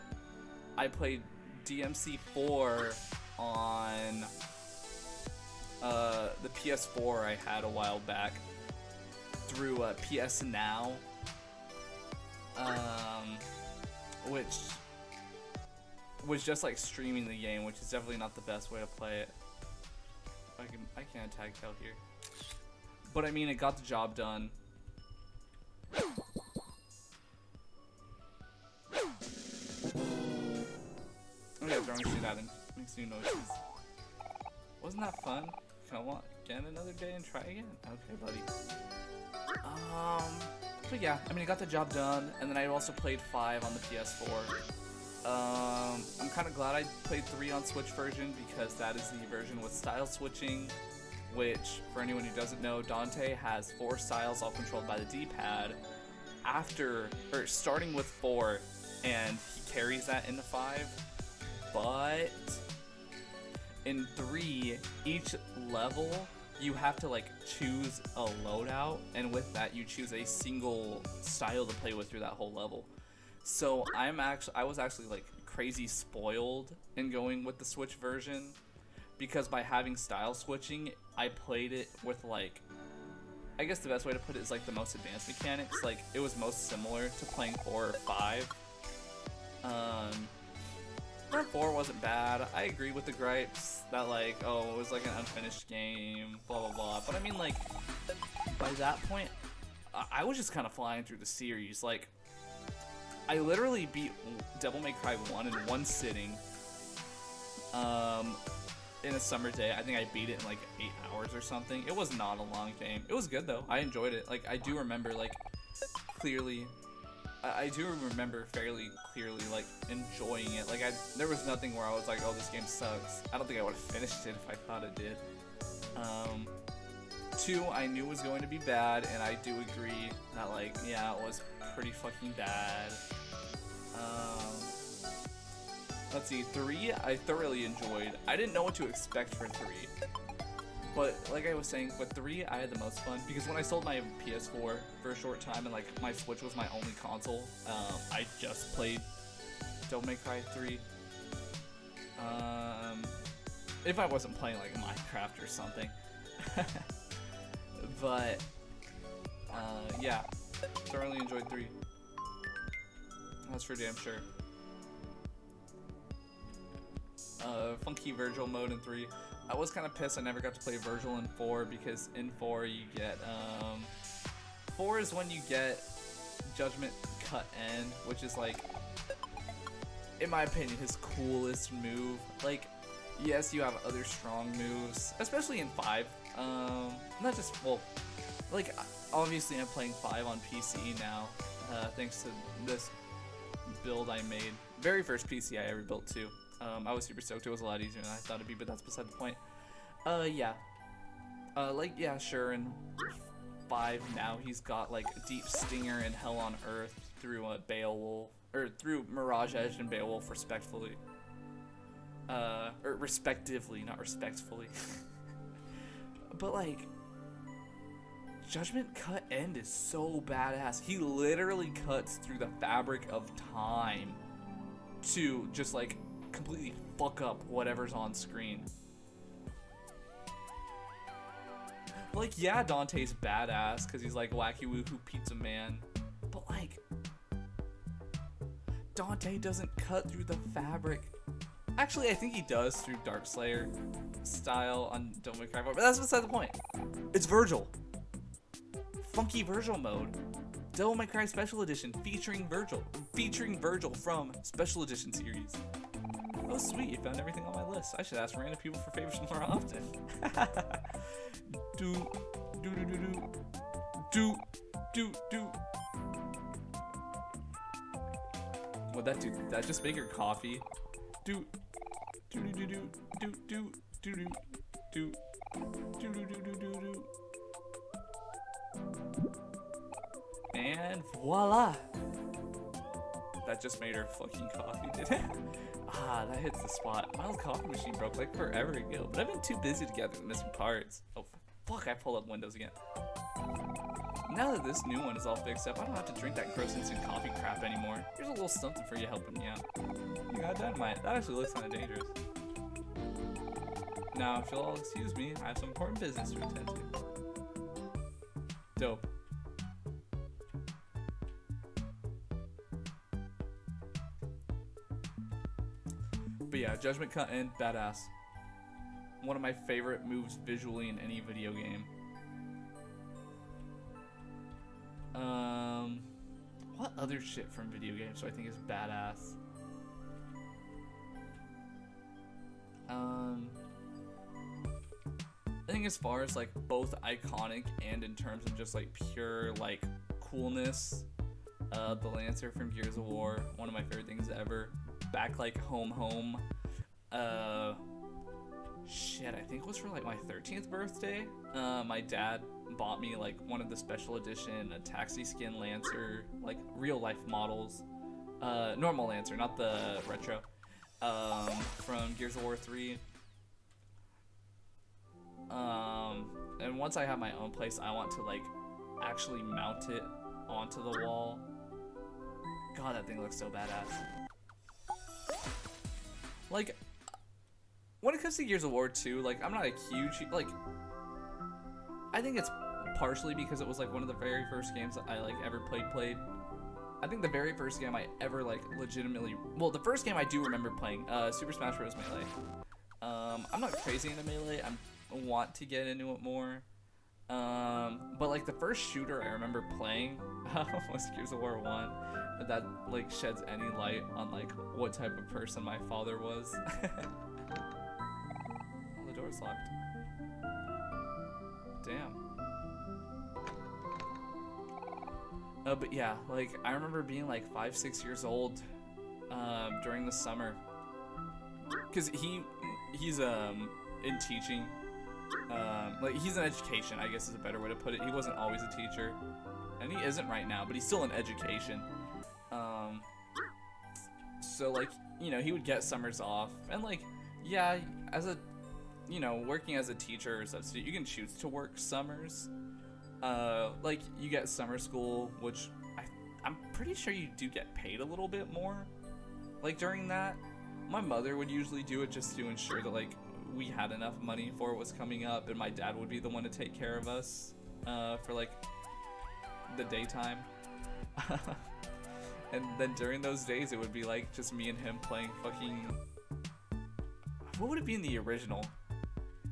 A: I played DMC 4 on the PS4 I had a while back through PS Now, which was just like streaming the game, which is definitely not the best way to play it. I can't tag tell here, but I mean it got the job done. Okay, throwing shit at him makes new noises. Wasn't that fun? Come on, again another day and try again. Okay, buddy. But yeah, I mean it got the job done, and then I also played 5 on the PS4. I'm kind of glad I played 3 on Switch version because that is the version with style switching, which, for anyone who doesn't know, Dante has 4 styles all controlled by the D-pad starting with 4, and he carries that into 5, but in 3, each level, you have to like choose a loadout, and with that you choose a single style to play with through that whole level. So I was actually like crazy spoiled in going with the Switch version, because by having style switching, I played it with like, I guess the best way to put it is like the most advanced mechanics. Like it was most similar to playing 4 or 5. Sprint 4 wasn't bad. I agree with the gripes that, like, oh, it was like an unfinished game, blah, blah, blah. But I mean, like, by that point, I was just kind of flying through the series. Like, I literally beat Devil May Cry 1 in one sitting. In a summer day. I think I beat it in like 8 hours or something. It was not a long game. It was good though. I enjoyed it. Like, I do remember, like, clearly, I do remember fairly clearly, like, enjoying it. Like, there was nothing where I was like, oh, this game sucks. I don't think I would have finished it if I thought it did. 2, I knew was going to be bad, and I do agree that, like, yeah, it was pretty fucking bad. Let's see, 3, I thoroughly enjoyed. I didn't know what to expect for 3. But, like I was saying, with 3, I had the most fun. Because when I sold my PS4 for a short time, and, like, my Switch was my only console, I just played Devil May Cry 3. If I wasn't playing, like, Minecraft or something. But, yeah, thoroughly enjoyed 3. That's for damn sure. Funky Virgil mode in 3. I was kind of pissed I never got to play Virgil in 4 because in 4 you get, 4 is when you get Judgment Cut End, which is, like, in my opinion, his coolest move. Like, yes, you have other strong moves, especially in 5. Not just, well, like, obviously I'm playing 5 on PC now, thanks to this build I made. Very first PC I ever built too. I was super stoked. It was a lot easier than I thought it'd be, but that's beside the point. Yeah. Like, yeah, sure, in 5 now he's got, like, Deep Stinger and Hell on Earth through Beowulf, or through Mirage Edge and Beowulf, respectively. Or respectively, not respectfully. But, like, Judgment Cut End is so badass. He literally cuts through the fabric of time to just, like, completely fuck up whatever's on screen. Like, yeah, Dante's badass because he's like wacky woohoo pizza man, but, like, Dante doesn't cut through the fabric. Actually, I think he does through Darkslayer style on Devil May Cry 4, but that's beside the point. It's Virgil. Funky Virgil mode. Devil May Cry Special Edition featuring Virgil. Featuring Virgil from Special Edition series. Oh, sweet, you found everything on my list. I should ask random people for favors more often. What'd that do? Did that just make your coffee? And voila! That just made her fucking coffee, did it? Ah, that hits the spot. My old coffee machine broke like forever ago, but I've been too busy to gather the missing parts. Oh, fuck, I pulled up Windows again. Now that this new one is all fixed up, I don't have to drink that gross instant coffee crap anymore. Here's a little something for you helping me out. You got dynamite. That actually looks kind of dangerous. Now, if you'll all excuse me, I have some important business to attend to. Dope. But yeah, Judgment Cut End, badass. One of my favorite moves visually in any video game. What other shit from video games do I think is badass? I think as far as, like, both iconic and in terms of just, like, pure, like, coolness, the Lancer from Gears of War, one of my favorite things ever. Back, like, home, shit, I think it was for, like, my 13th birthday. My dad bought me, like, one of the special edition, a taxi skin Lancer, like, real life models, normal Lancer, not the retro, from Gears of War 3. And once I have my own place, I want to, like, actually mount it onto the wall. God, that thing looks so badass. Like, when it comes to Gears of War 2, like, I'm not a huge, like, I think it's partially because it was, like, one of the very first games that I, like, ever played. I think the very first game I ever like legitimately, well, the first game I do remember playing, Super Smash Bros. Melee. I'm not crazy into Melee. I want to get into it more. But like the first shooter I remember playing was Gears of War 1. That like sheds any light on like what type of person my father was. Oh, the door's locked. Damn. But yeah, like I remember being like 5, 6 years old during the summer, cause he's in teaching, like he's in education, I guess is a better way to put it. He wasn't always a teacher, and he isn't right now, but he's still in education. So like, you know, he would get summers off, and like, yeah, as a, you know, working as a teacher or substitute, you can choose to work summers. Like you get summer school, which I'm pretty sure you do get paid a little bit more. Like during that, my mother would usually do it just to ensure that like we had enough money for what was coming up, and my dad would be the one to take care of us for like the daytime. And then during those days, it would be like just me and him playing fucking. What would it be in the original?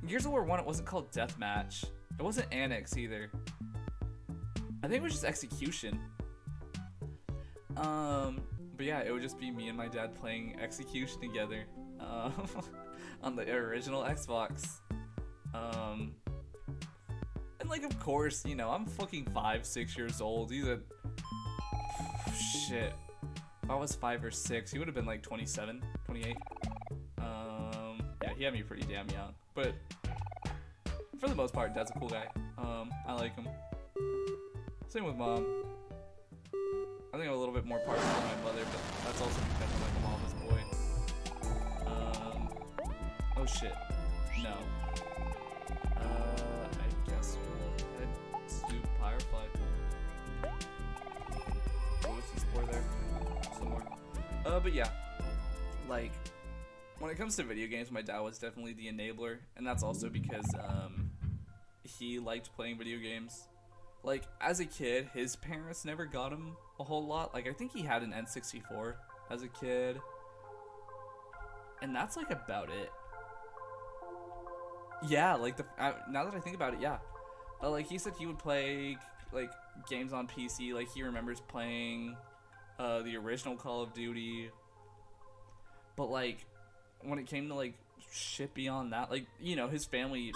A: In Gears of War 1, it wasn't called Deathmatch. It wasn't Annex either. I think it was just Execution. But yeah, it would just be me and my dad playing Execution together on the original Xbox. And like, of course, you know, I'm fucking 5, 6 years old. He's a shit. If I was 5 or 6, he would have been like 27, 28. Yeah, he had me pretty damn young, but for the most part, Dad's a cool guy. I like him. Same with Mom. I think I'm a little bit more partial to my mother, but that's also because I'm like a mama's boy. Oh shit. No. I guess let's do Firefly. Oh, there's some spore there. Some more. But yeah. Like, when it comes to video games, my dad was definitely the enabler, and that's also because, he liked playing video games. Like, as a kid, his parents never got him a whole lot. Like, I think he had an N64 as a kid. And that's, like, about it. Yeah, like, now that I think about it, yeah. Like, he said he would play, like, games on PC. Like, he remembers playing the original Call of Duty. But, like, when it came to, like, shit beyond that, like, you know, his family...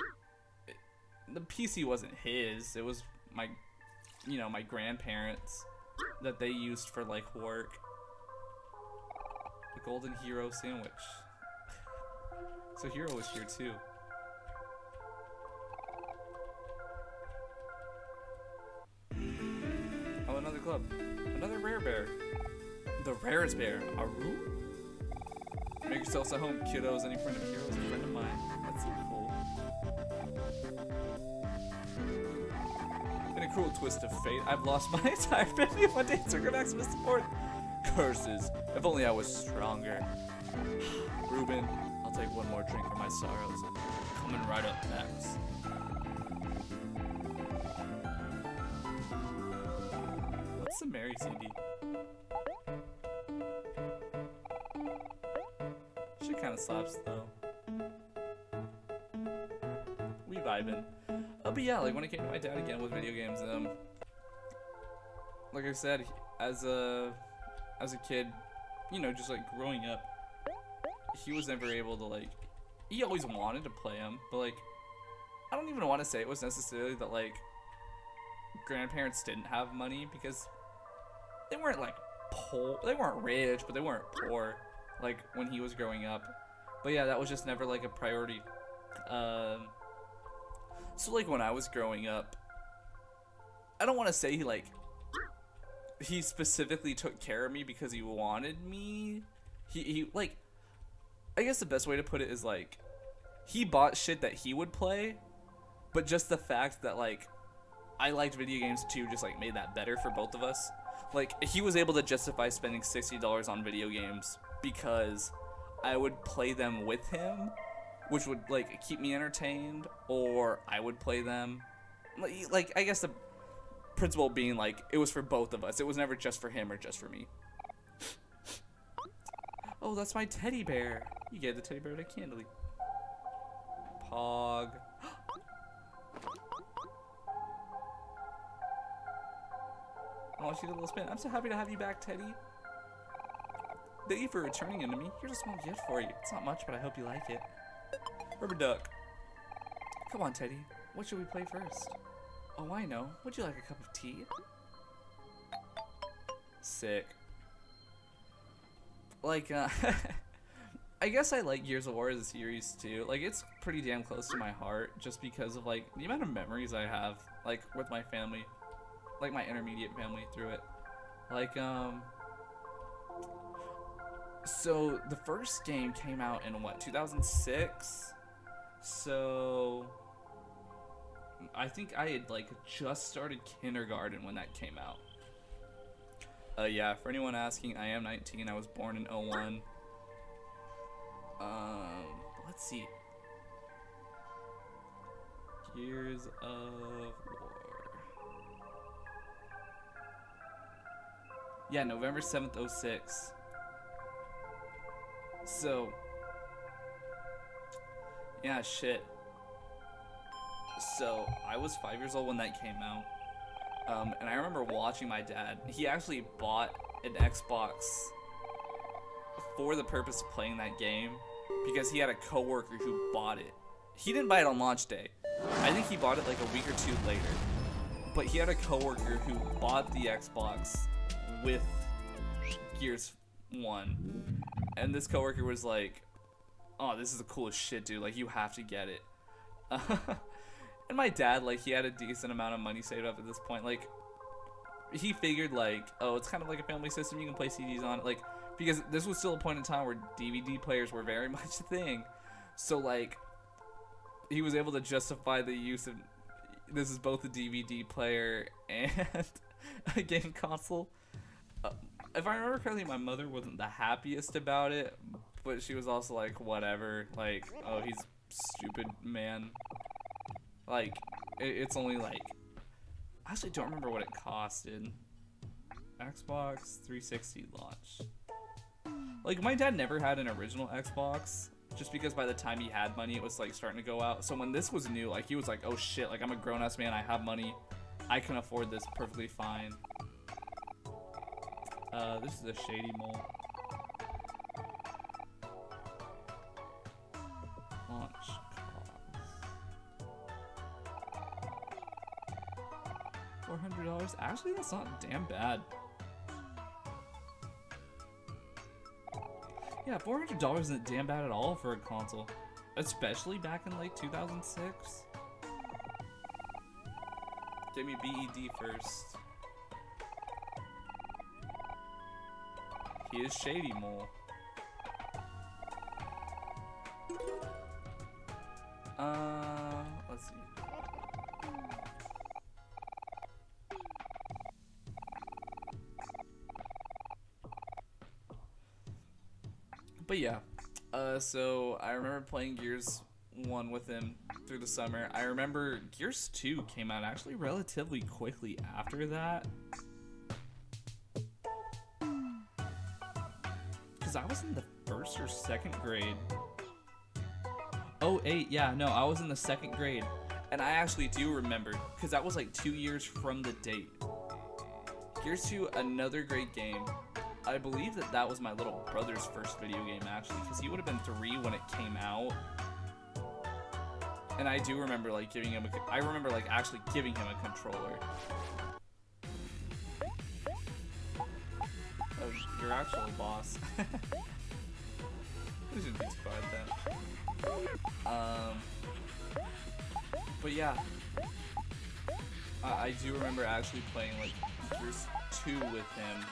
A: The PC wasn't his. It was my, you know, my grandparents that they used for like work. The Golden Hero sandwich. So Hero was here too. Oh, another club. Another rare bear. The rarest bear. Aru? Make yourselves at home, kiddos. Any friend of Hero is a friend of mine. That's so cool. In a cruel twist of fate, I've lost my entire family one day to maximum support. Curses. If only I was stronger. Ruben, I'll take one more drink for my sorrows. Coming right up next. What's the Mary CD? She kind of slaps though. We vibing. But yeah, like when it came to my dad again with video games, like I said, as a kid, you know, just like growing up, he was never able to like, he always wanted to play them, but like, I don't even want to say it was necessarily that like grandparents didn't have money, because they weren't like poor, they weren't rich, but they weren't poor, like when he was growing up. But yeah, that was just never like a priority. So like when I was growing up, I don't want to say he specifically took care of me because he wanted me. He like, I guess the best way to put it is like, he bought shit that he would play, but just the fact that like I liked video games too just like made that better for both of us. Like he was able to justify spending $60 on video games because I would play them with him, which would like keep me entertained, or I would play them. Like I guess principle being like it was for both of us. It was never just for him or just for me. Oh, that's my teddy bear. You gave the teddy bear to Candily. Pog. I want you to get a little spin. I'm so happy to have you back, Teddy. Thank you for returning into me. Here's a small gift for you. It's not much, but I hope you like it. Rubber duck. Come on, Teddy. What should we play first? Oh, I know. Would you like a cup of tea? Sick. Like, I guess I like Gears of War as a series too. Like, it's pretty damn close to my heart just because of like the amount of memories I have like with my family, like my intermediate family through it. Like, so the first game came out in what, 2006? So I think I had like just started kindergarten when that came out. Yeah, for anyone asking, I am 19. I was born in 01. Let's see. Gears of War. Yeah, November 7th, 06. So, yeah, shit. So, I was 5 years old when that came out. And I remember watching my dad. He actually bought an Xbox for the purpose of playing that game because he had a coworker who bought it. He didn't buy it on launch day. I think he bought it like a week or two later. But he had a coworker who bought the Xbox with Gears 1. And this coworker was like, "Oh, this is the coolest shit, dude. Like, you have to get it." And my dad, like, he had a decent amount of money saved up at this point. Like, he figured, like, oh, it's kind of like a family system. You can play CDs on it. Like, because this was still a point in time where DVD players were very much a thing. So, like, he was able to justify the use of, this is both a DVD player and a game console. If I remember correctly, my mother wasn't the happiest about it. But she was also like, whatever. Like, oh, he's stupid, man. Like, it's only like, I actually don't remember what it costed. Xbox 360 launch. Like, my dad never had an original Xbox, just because by the time he had money, it was like starting to go out. So when this was new, like, he was like, oh shit, like, I'm a grown-ass man, I have money, I can afford this perfectly fine. This is a shady mole. Launch. $400? Actually, that's not damn bad. Yeah, $400 isn't damn bad at all for a console. Especially back in like 2006. Give me BED first. He is shady mole. Let's see. But yeah, so I remember playing Gears 1 with him through the summer. I remember Gears 2 came out actually relatively quickly after that. Because I was in the 1st or 2nd grade. Oh, 8, yeah, no, I was in the 2nd grade. And I actually do remember, because that was like 2 years from the date. Gears 2, another great game. I believe that that was my little brother's first video game, actually, because he would have been 3 when it came out. And I do remember, like, giving him I remember, like, actually giving him a controller. Oh, your actual boss. I shouldn't be too bad at that. But yeah. I do remember actually playing, like, Gears 2 with him.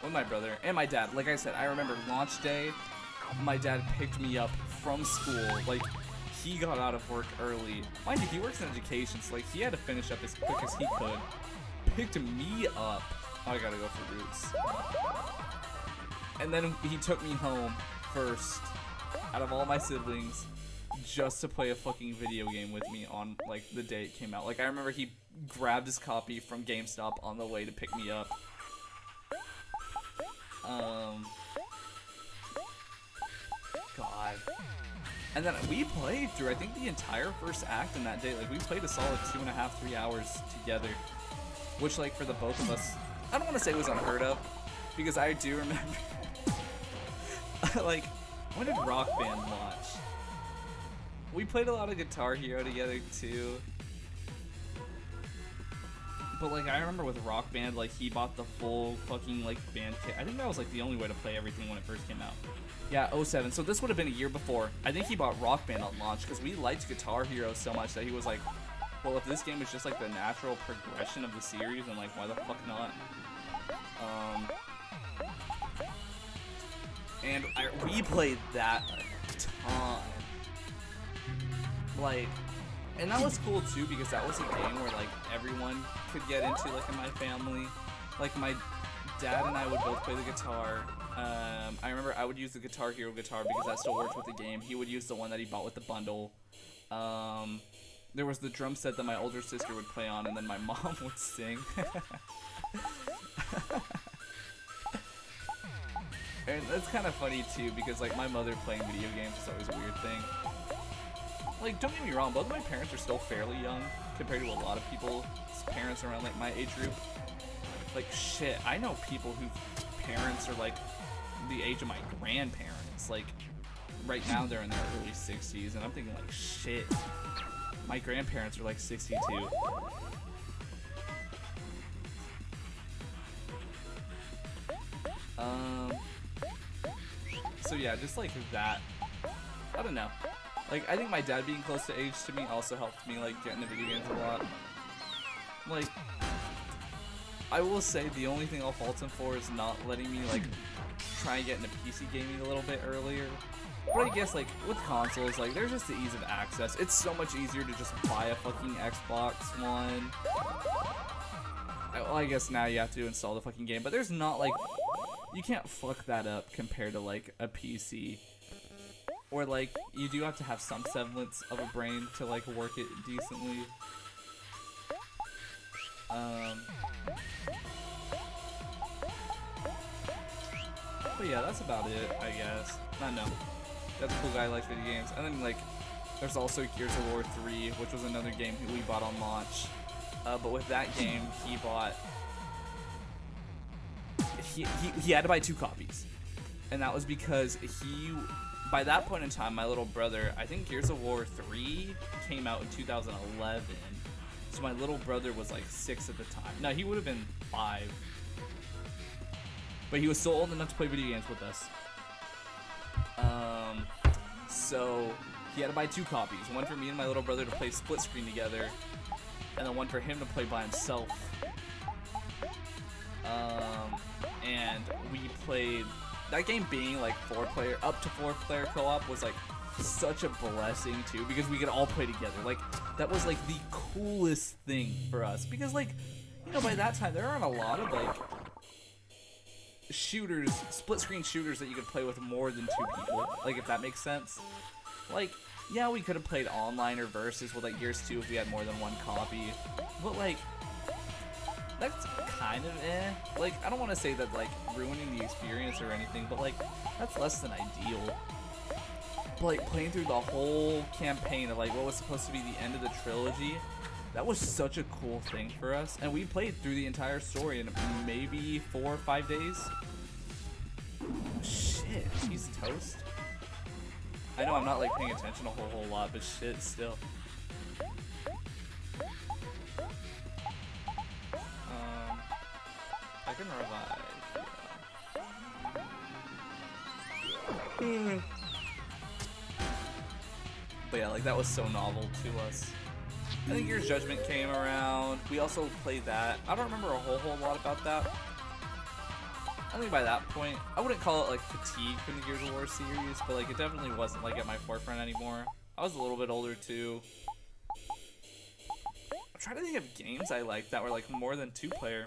A: With my brother and my dad. Like I said, I remember launch day, my dad picked me up from school. Like, he got out of work early. Mind you, he works in education, so like he had to finish up as quick as he could. Picked me up. Oh, I gotta go for roots. And then he took me home first out of all my siblings just to play a fucking video game with me on like the day it came out. Like, I remember he grabbed his copy from GameStop on the way to pick me up. God. And then we played through, I think, the entire first act in that day. Like, we played a solid 2.5, 3 hours together. Which, like, for the both of us, I don't want to say it was unheard of, because I do remember, like, when did Rock Band launch? We played a lot of Guitar Hero together, too. But, like, I remember with Rock Band, like, he bought the full fucking, like, band kit. I think that was, like, the only way to play everything when it first came out. Yeah, 07. So this would have been a year before. I think he bought Rock Band on launch, because we liked Guitar Hero so much that he was like, well, if this game is just, like, the natural progression of the series, then, like, why the fuck not? And we played that a ton. Like, and that was cool too, because that was a game where, like, everyone could get into, like, in my family. Like, my dad and I would both play the guitar. I remember I would use the Guitar Hero guitar because that still worked with the game. He would use the one that he bought with the bundle. There was the drum set that my older sister would play on, and then my mom would sing. And that's kind of funny too, because, like, my mother playing video games is always a weird thing. Like, don't get me wrong, both of my parents are still fairly young compared to a lot of people's parents around, like, my age group. Like, shit, I know people whose parents are, like, the age of my grandparents. Like, right now they're in their early 60s, and I'm thinking, like, shit, my grandparents are, like, 62. So yeah, just like that. I don't know. Like, I think my dad being close to age to me also helped me, like, get into video games a lot. Like, I will say the only thing I'll fault him for is not letting me, like, try and get into PC gaming a little bit earlier. But I guess, like, with consoles, like, there's just the ease of access. It's so much easier to just buy a fucking Xbox One. Well, I guess now you have to install the fucking game, but there's not, like, you can't fuck that up compared to, like, a PC. Or, like, you do have to have some semblance of a brain to, like, work it decently. But yeah, that's about it, I guess. I don't know. That's a cool guy who likes video games. And then, like, there's also Gears of War 3, which was another game we bought on launch. But with that game, he bought... He had to buy 2 copies. And that was because by that point in time, my little brother, I think Gears of War 3 came out in 2011. So my little brother was like 6 at the time. No, he would have been 5. But he was still old enough to play video games with us. So he had to buy 2 copies. One for me and my little brother to play split screen together. And then one for him to play by himself. And we played... That game being like up to 4 player co-op was like such a blessing too, because we could all play together. Like, that was like the coolest thing for us, because, like, you know, by that time there aren't a lot of like shooters, split screen shooters that you could play with more than 2 people, like, if that makes sense. Like, yeah, we could have played online or versus with like Gears 2 if we had more than 1 copy, but like, that's kind of eh. Like, I don't want to say that, like, ruining the experience or anything, but, like, that's less than ideal. But, like, playing through the whole campaign of, like, what was supposed to be the end of the trilogy, that was such a cool thing for us. And we played through the entire story in maybe 4 or 5 days. Shit, he's toast. I know I'm not, like, paying attention a whole lot, but shit, still. I can revive. But yeah, like, that was so novel to us. I think Gears Judgment came around. We also played that. I don't remember a whole lot about that. I think by that point, I wouldn't call it, like, fatigue from the Gears of War series, but, like, it definitely wasn't, like, at my forefront anymore. I was a little bit older too. I'm trying to think of games I liked that were, like, more than 2 player.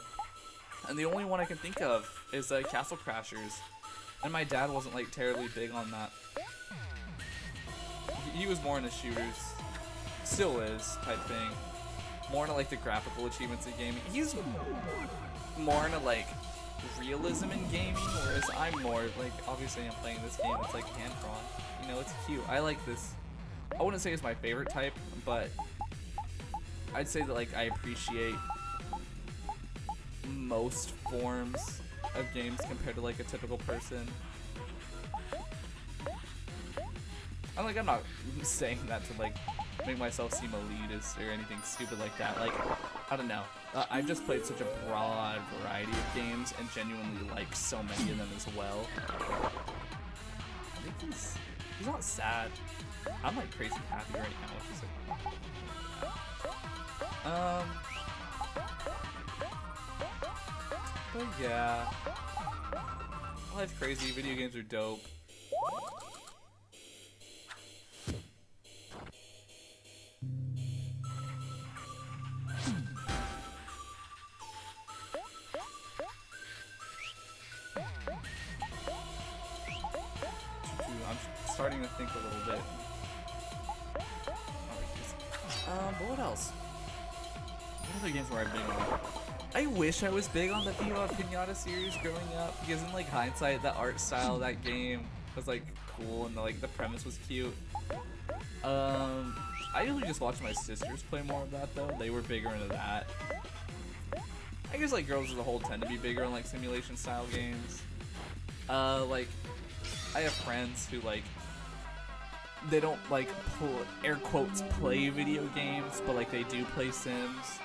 A: And the only one I can think of is Castle Crashers. And my dad wasn't, like, terribly big on that. He was more into shooters. Still is, type thing. more into like the graphical achievements of gaming. He's more into like realism in gaming, whereas I'm more like, obviously I'm playing this game, it's like hand drawn. You know, it's cute. I like this. I wouldn't say it's my favorite type, but I'd say that like I appreciate most forms of games compared to like a typical person. I'm not saying that to like make myself seem elitist or anything stupid like that. Like, I don't know. I've just played such a broad variety of games and genuinely like so many of them as well. I think he's not sad. I'm like crazy happy right now, which is like, but yeah, life's crazy. Video games are dope. I'm starting to think a little bit. But what else? What other games were I big on? I wish I was big on the Viva Pinata series growing up, because in like hindsight, the art style of that game was like cool and the premise was cute. I usually just watched my sisters play more of that though. They were bigger into that. I guess like girls as a whole tend to be bigger in like simulation style games. Like I have friends who like they don't like air quotes play video games, but like they do play Sims.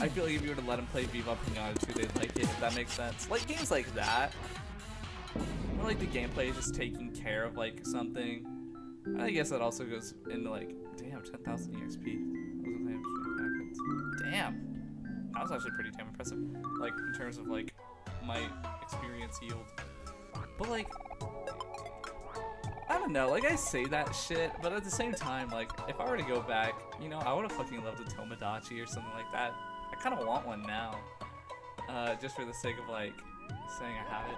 A: I feel like if you were to let them play Viva Pinata 2, they'd like it, if that makes sense. Like games like that, where like the gameplay is just taking care of like something. I guess that also goes into like, damn, 10,000 EXP. Damn, that was actually pretty damn impressive. Like in terms of like my experience yield. But like, I don't know, like I say that shit, but at the same time, like if I were to go back, you know, I would have fucking loved a Tomodachi or something like that. I kind of want one now, just for the sake of like saying I have it.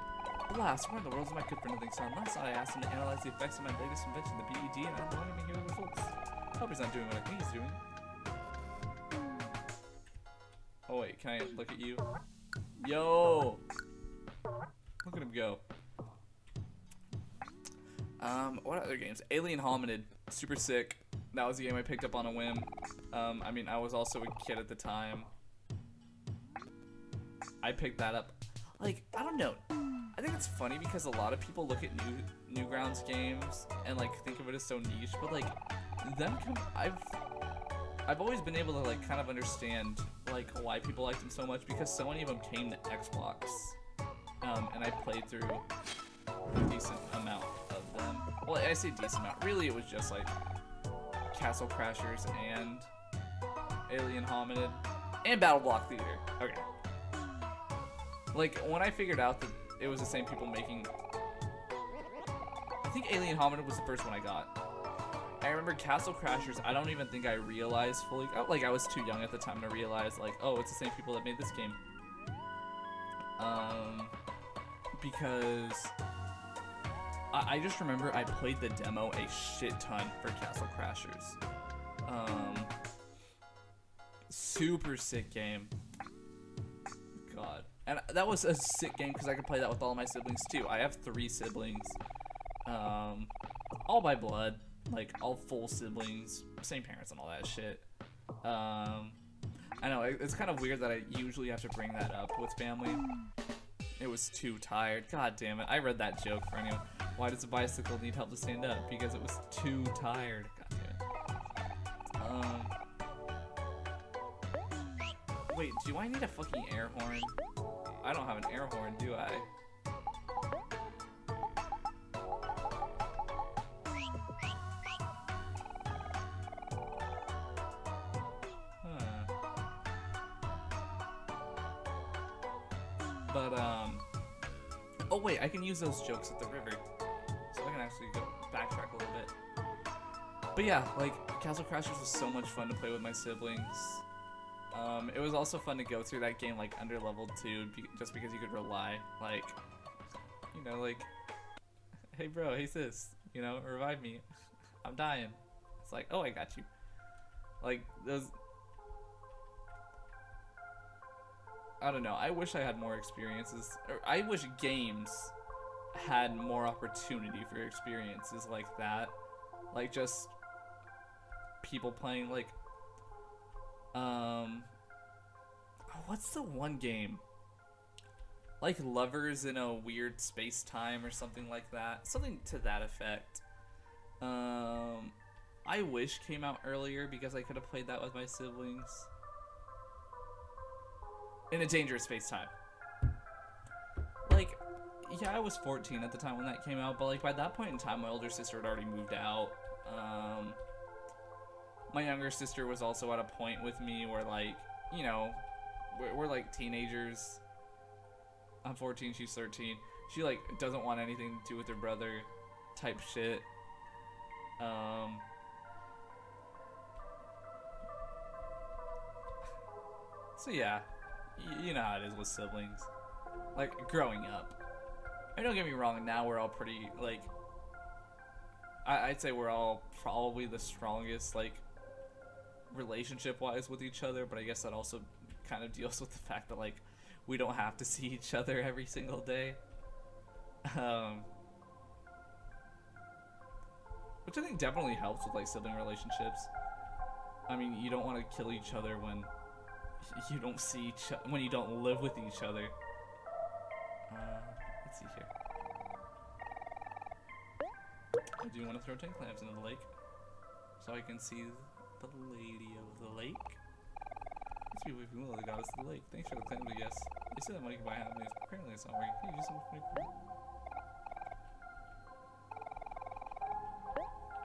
A: Alas, where in the world is my good for nothing son? Last night I asked him to analyze the effects of my latest invention, the BED, and I don't want him to hear the results. I hope he's not doing what I think he's doing. Oh wait, can I look at you? Yo! Look at him go. What other games? Alien Hominid, super sick. That was the game I picked up on a whim. I mean, I was also a kid at the time. I picked that up. Like, I don't know. I think it's funny because a lot of people look at Newgrounds games and like think of it as so niche, but like I've always been able to like kind of understand like why people like them so much, because so many of them came to Xbox, and I played through a decent amount of them. Well, I say decent amount. Really, it was just like Castle Crashers and Alien Hominid and Battle Block Theater. Okay. Like when I figured out that it was the same people making, I think Alien Hominid was the first one I got. I remember Castle Crashers, I don't even think I realized fully, like I was too young at the time to realize like, oh, it's the same people that made this game. Because I just remember I played the demo a shit ton for Castle Crashers. Super sick game. God. And that was a sick game because I could play that with all my siblings too. I have 3 siblings. All by blood. Like, all full siblings. Same parents and all that shit. I know, it's kind of weird that I usually have to bring that up with family. It was too tired. God damn it. I read that joke for anyone. Why does a bicycle need help to stand up? Because it was too tired. God damn it. Wait, do I need a fucking air horn? I don't have an air horn, do I? But, oh wait, I can use those jokes at the river. So I can actually go backtrack a little bit. But yeah, like, Castle Crashers was so much fun to play with my siblings. It was also fun to go through that game, like, under level 2, just because you could rely, like, you know, like, hey bro, hey sis, you know, revive me. I'm dying. It's like, oh, I got you. Like, those... I don't know. I wish I had more experiences. Or I wish games had more opportunity for experiences like that. Like, just people playing, like... what's the one game? Like lovers in a weird space-time or something like that. Something to that effect. I wish came out earlier because I could have played that with my siblings. In a dangerous space-time. Like, yeah, I was 14 at the time when that came out, but like by that point in time, my older sister had already moved out. My younger sister was also at a point with me where, like, you know, we're like teenagers. I'm 14, she's 13. She like doesn't want anything to do with her brother type shit. So yeah, you know how it is with siblings. Like, growing up. I mean, don't get me wrong, now we're all pretty, like, I'd say we're all probably the strongest, like, relationship-wise with each other, but I guess that also kind of deals with the fact that, like, we don't have to see each other every single day. Which I think definitely helps with, like, sibling relationships. I mean, you don't want to kill each other when you don't see each other, when you don't live with each other. Let's see here. I do want to throw 10 clams into the lake so I can see the lady of the lake. Let's be waving will the goddess of the lake. Thanks for the clams, I guess. They said that money can buy happiness, but apparently it's not working. Can you do something for me?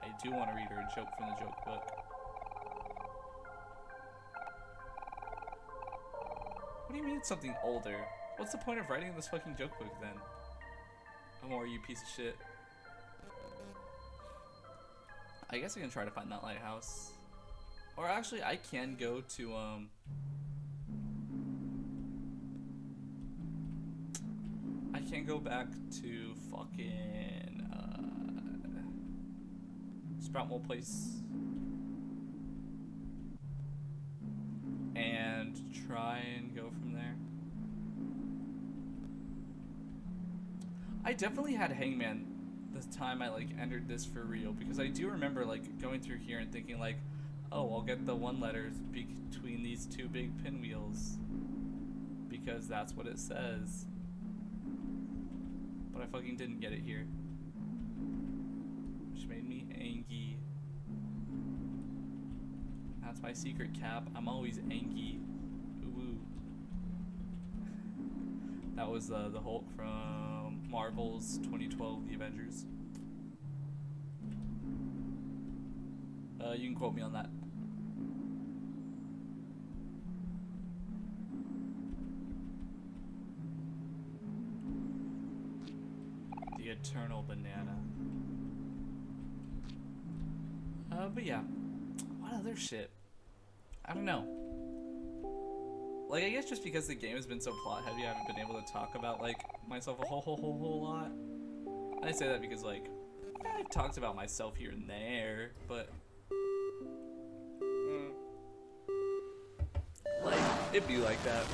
A: I do want to read her a joke from the joke book. What do you mean it's something older? What's the point of writing this fucking joke book then? OMORI, you piece of shit. I guess I can try to find that lighthouse. Or actually, I can go to, I can go back to fucking, Sproutmole Place. And try and go from there. I definitely had Hangman the time I like entered this for real, because I do remember like going through here and thinking like, oh, I'll get the one letters between these two big pinwheels because that's what it says. But I fucking didn't get it here, which made me angry. That's my secret, Cap. I'm always angry. Ooh. That was the Hulk from Marvel's 2012 The Avengers. You can quote me on that. The Eternal Banana. But yeah. What other shit? I don't know. Like, I guess just because the game has been so plot heavy, I haven't been able to talk about, like, myself a whole lot. I say that because, like, I've talked about myself here and there, but... like, it'd be like that.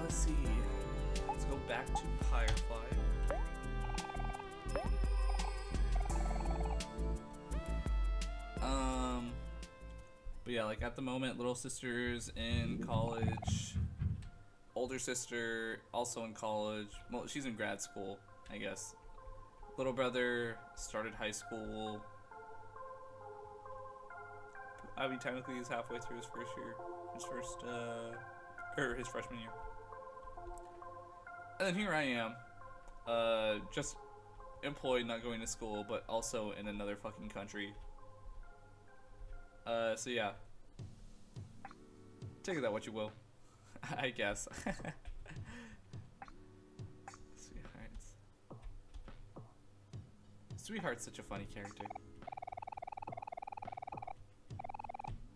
A: Let's see. Let's go back to Firefly. But yeah, like at the moment, little sister's in college, older sister also in college. Well, she's in grad school, I guess. Little brother started high school. I mean, technically he's halfway through his first year, his freshman year. And then here I am, just employed, not going to school, but also in another fucking country. So yeah. Take it that what you will. I guess. Sweetheart's. Sweetheart's such a funny character.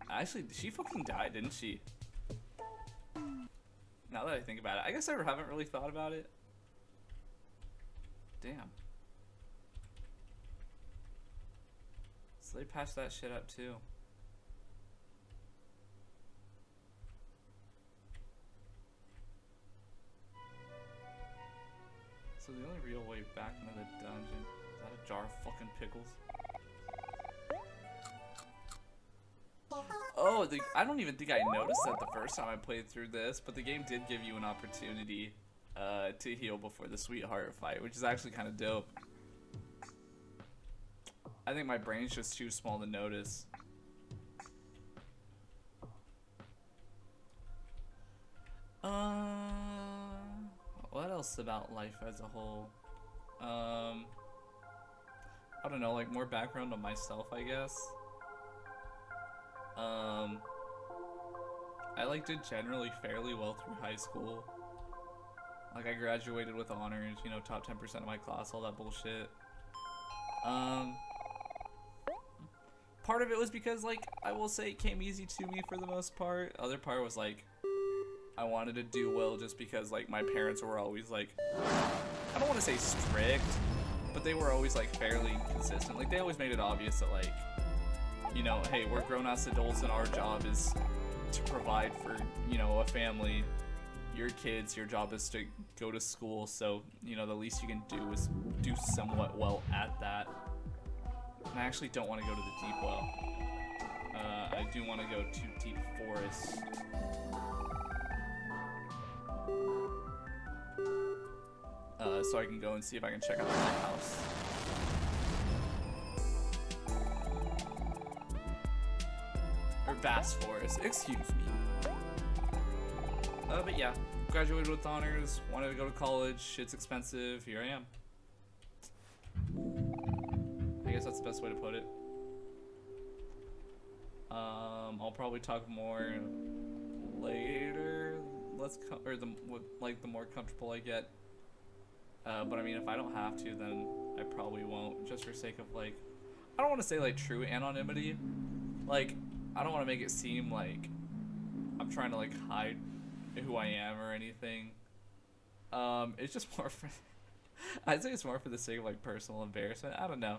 A: Actually, she fucking died, didn't she? Now that I think about it. I guess I haven't really thought about it. damn. So they patched that shit up too. So the only real way back into the dungeon is that a jar of fucking pickles. Oh, I don't even think I noticed that the first time I played through this, but the game did give you an opportunity to heal before the sweetheart fight, which is actually kind of dope. I think my brain's just too small to notice. What else about life as a whole? I don't know, like more background on myself, I guess. I like did generally fairly well through high school. Like I graduated with honors, you know, top 10% of my class, all that bullshit. Part of it was because, like, I will say it came easy to me for the most part. Other part was like, I wanted to do well just because, like, my parents were always like, I don't want to say strict, but they were always like fairly consistent. Like they always made it obvious that, like, you know, hey, we're grown-ass adults and our job is to provide for, you know, a family. Your kids, your job is to go to school, so, you know, the least you can do is do somewhat well at that. And I actually don't want to go to the deep well. I do want to go to deep forest. So I can go and see if I can check out the lighthouse. Or vast forest, excuse me. But yeah, graduated with honors, wanted to go to college, shit's expensive, here I am. I guess that's the best way to put it. I'll probably talk more later. The more comfortable I get. But I mean, if I don't have to, then I probably won't, just for sake of, like, I don't want to say like true anonymity. Like, I don't want to make it seem like I'm trying to like hide who I am or anything. It's just more for I'd say it's more for the sake of like personal embarrassment. I don't know.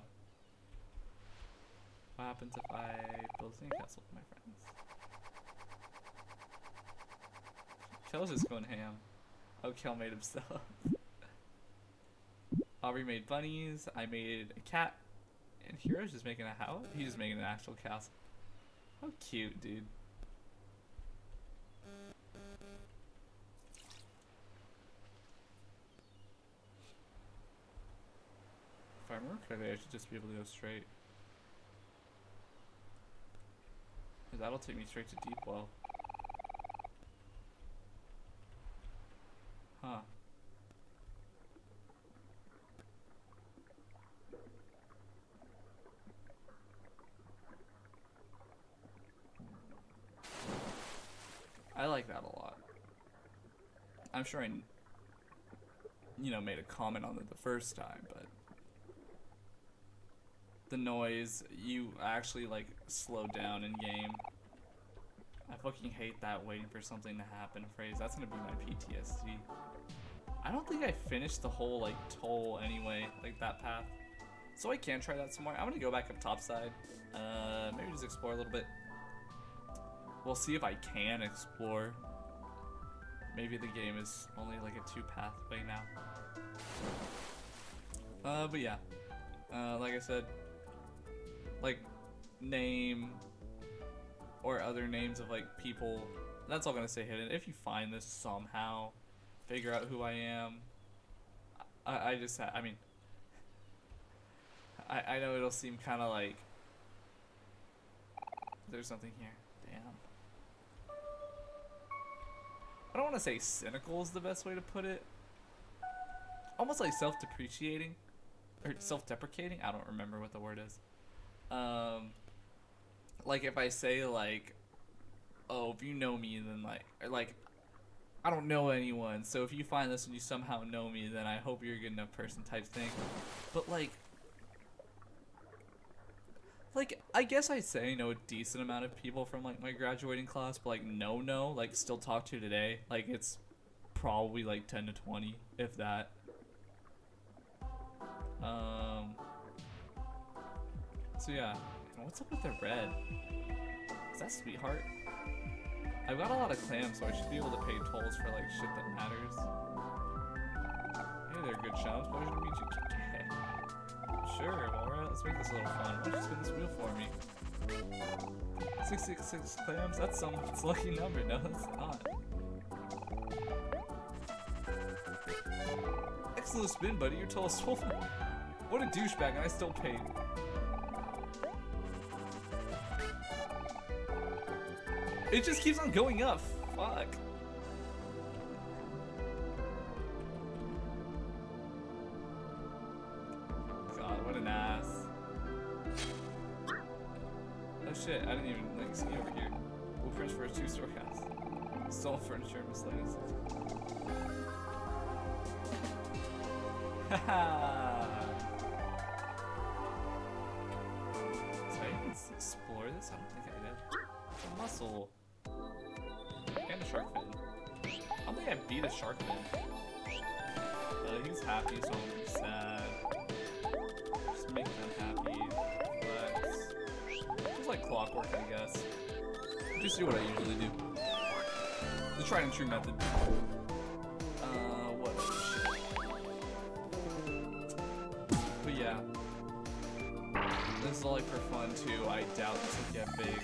A: What happens if I build a sandcastle with my friends? Kel's just going ham. Oh, Kel made himself. Aubrey made bunnies. I made a cat. And Hero's just making a house. He's just making an actual castle. How cute, dude. If I remember correctly, I should just be able to go straight. That'll take me straight to deep well. Huh. I like that a lot. I'm sure I, you know, made a comment on it the first time, but the noise, you actually like slow down in game. I fucking hate that waiting for something to happen phrase. That's gonna be my PTSD. I don't think I finished the whole like toll anyway, like that path. So I can try that some more. I'm gonna go back up topside. Maybe just explore a little bit. We'll see if I can explore. Maybe the game is only like a 2-path way now. But yeah. Like I said, like name or other names of like people, that's all gonna stay hidden. If you find this somehow, figure out who I am. I mean, I know it'll seem kind of like there's something here. Damn. I don't want to say cynical is the best way to put it. Almost like self-depreciating or self-deprecating. I don't remember what the word is. Like if I say like, oh, if you know me, then like I don't know anyone, so if you find this and you somehow know me, then I hope you're a good enough person type thing. But like I guess I'd say I know a decent amount of people from like my graduating class, but like like still talk to today, like it's probably like 10 to 20, if that. So yeah, and what's up with the red? Is that Sweetheart? I've got a lot of clams, so I should be able to pay tolls for like shit that matters. Hey there, good chums. Pleasure to meet you. Sure, alright, let's make this a little fun. Why don't you spin this wheel for me? 666 clams? That's someone's lucky number. No, it's not. Excellent spin, buddy. Your toll is swollen. What a douchebag, and I still paid. It just keeps on going up. Fuck. God, what an ass. Oh shit, I didn't even like see over here. Blueprints for a two-story house. Stolen furniture and miscellaneous. Haha. Did I even explore this? I don't think I did. A mussel. And a shark fin. I don't think I beat a shark fin. He's happy, so I'm be sad. Just make them happy. But it's like clockwork, I guess. Just do what I usually do. The tried and true method. What other shit? But yeah. This is all like for fun too. I doubt this will get big.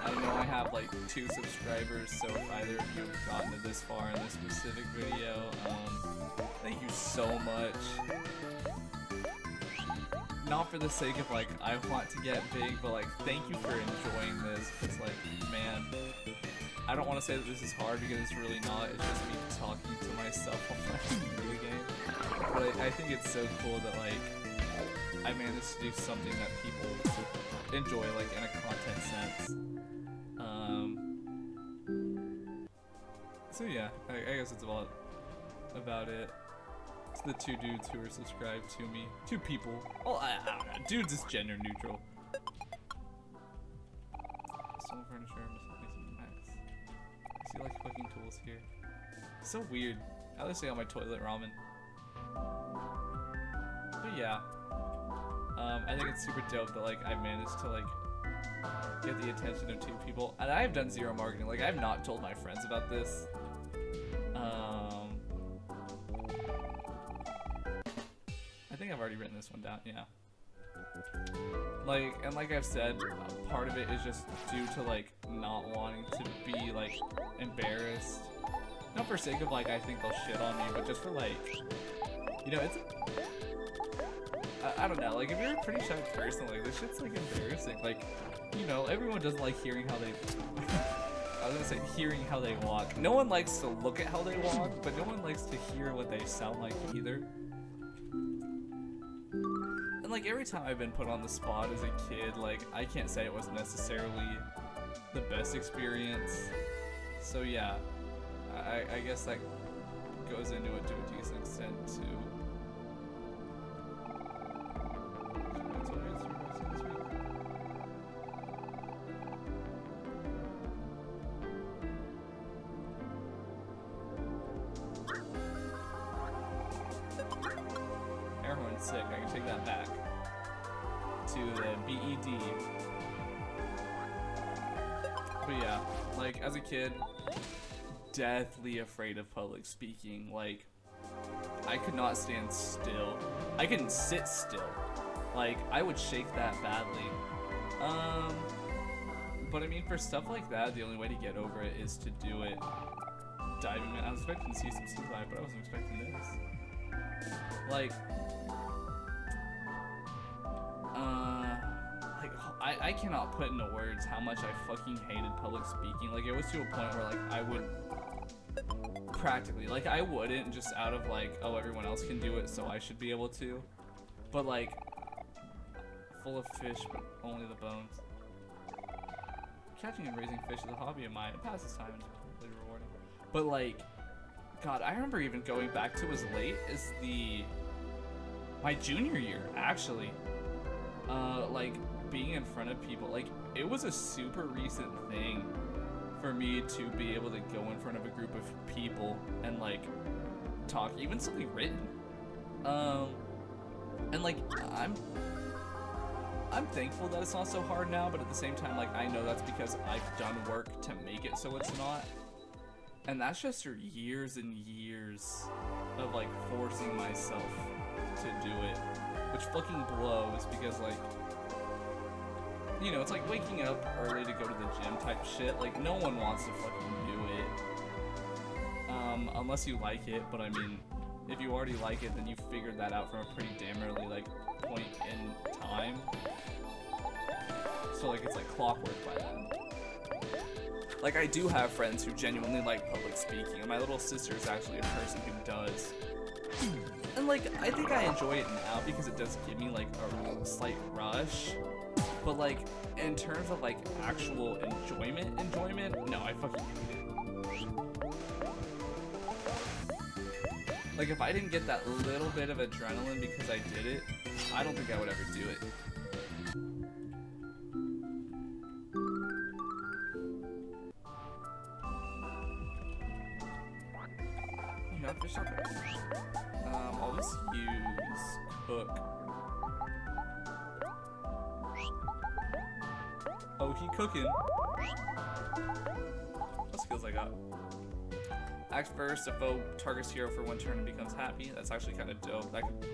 A: I know I have like 2 subscribers, so if either of you have gotten it this far in this specific video, thank you so much. Not for the sake of like, I want to get big, but like, thank you for enjoying this. It's like, man, I don't want to say that this is hard because it's really not. It's just me talking to myself while playing the video game. But I think it's so cool that like, I managed to do something that people enjoy, like in a content sense. So yeah, I guess it's about it. It's the 2 dudes who are subscribed to me. 2 people. Well, I don't know. Dudes is gender neutral. Stolen furniture, Max. I see like cooking tools here. So weird. I like to say on my toilet ramen. But yeah. I think it's super dope that like I managed to like get the attention of 2 people, and I've done 0 marketing. Like I've not told my friends about this. I think I've already written this one down. Yeah. Like, and like I've said, part of it is just due to like not wanting to be like embarrassed. Not for sake of like I think they'll shit on me, but just for like, you know, it's. I don't know, like if you're a pretty shy person, like this shit's like embarrassing. Like, you know, everyone doesn't like hearing how they I was gonna say hearing how they walk. No one likes to look at how they walk, but no one likes to hear what they sound like either. And like every time I've been put on the spot as a kid, like I can't say it was necessarily the best experience. So yeah, I guess that goes into it to a decent extent too. Sick, I can take that back to the BED. But yeah, like as a kid, deathly afraid of public speaking. Like I could not stand still. I couldn't sit still. Like I would shake that badly. But I mean, for stuff like that, the only way to get over it is to do it diving in. I was expecting to see some sea life, but I wasn't expecting this. Like I cannot put into words how much I fucking hated public speaking. Like it was to a point where like I would practically, like I wouldn't just out of like, oh everyone else can do it so I should be able to, but like full of fish but only the bones. Catching and raising fish is a hobby of mine. It passes time and it's really rewarding. But like, God, I remember even going back to as late as my junior year actually. Like being in front of people, like it was a super recent thing for me to be able to go in front of a group of people and like talk, even something written. And like, I'm thankful that it's not so hard now, but at the same time, like, I know that's because I've done work to make it so it's not. And that's just through years and years of like forcing myself to do it, which fucking blows because like, you know, it's like waking up early to go to the gym type shit. Like, no one wants to fucking do it. Unless you like it, but I mean, if you already like it, then you figured that out from a pretty damn early, like, point in time. So, like, it's like clockwork by then. Like, I do have friends who genuinely like public speaking, and my little sister is actually a person who does. And, like, I think I enjoy it now because it does give me, like, a slight rush. But, like, in terms of, like, actual enjoyment, no, I fucking hate it. Like, if I didn't get that little bit of adrenaline because I did it, I don't think I would ever do it. You got fish okay. I'll just use cook. Oh, he cooking. What skills I got? Act first, a foe targets hero for 1 turn and becomes happy. That's actually kind of dope. That could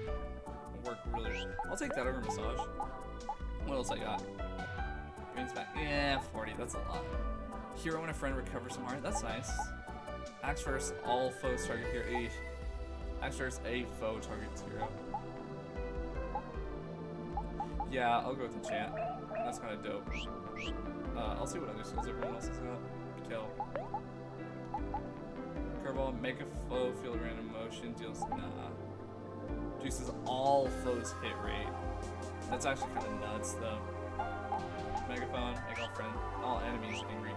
A: work really well. I'll take that over massage. What else I got? Brings back. Yeah, 40. That's a lot. Hero and a friend recover some heart. That's nice. Act first, all foes target hero. Act first, a foe targets hero. Yeah, I'll go with the chant. That's kind of dope. I'll see what other skills everyone else has got. Kill. Curveball, make a foe feel a random motion, deals nah. Reduces all foes' hit rate. That's actually kind of nuts though. Megaphone, make all enemies angry.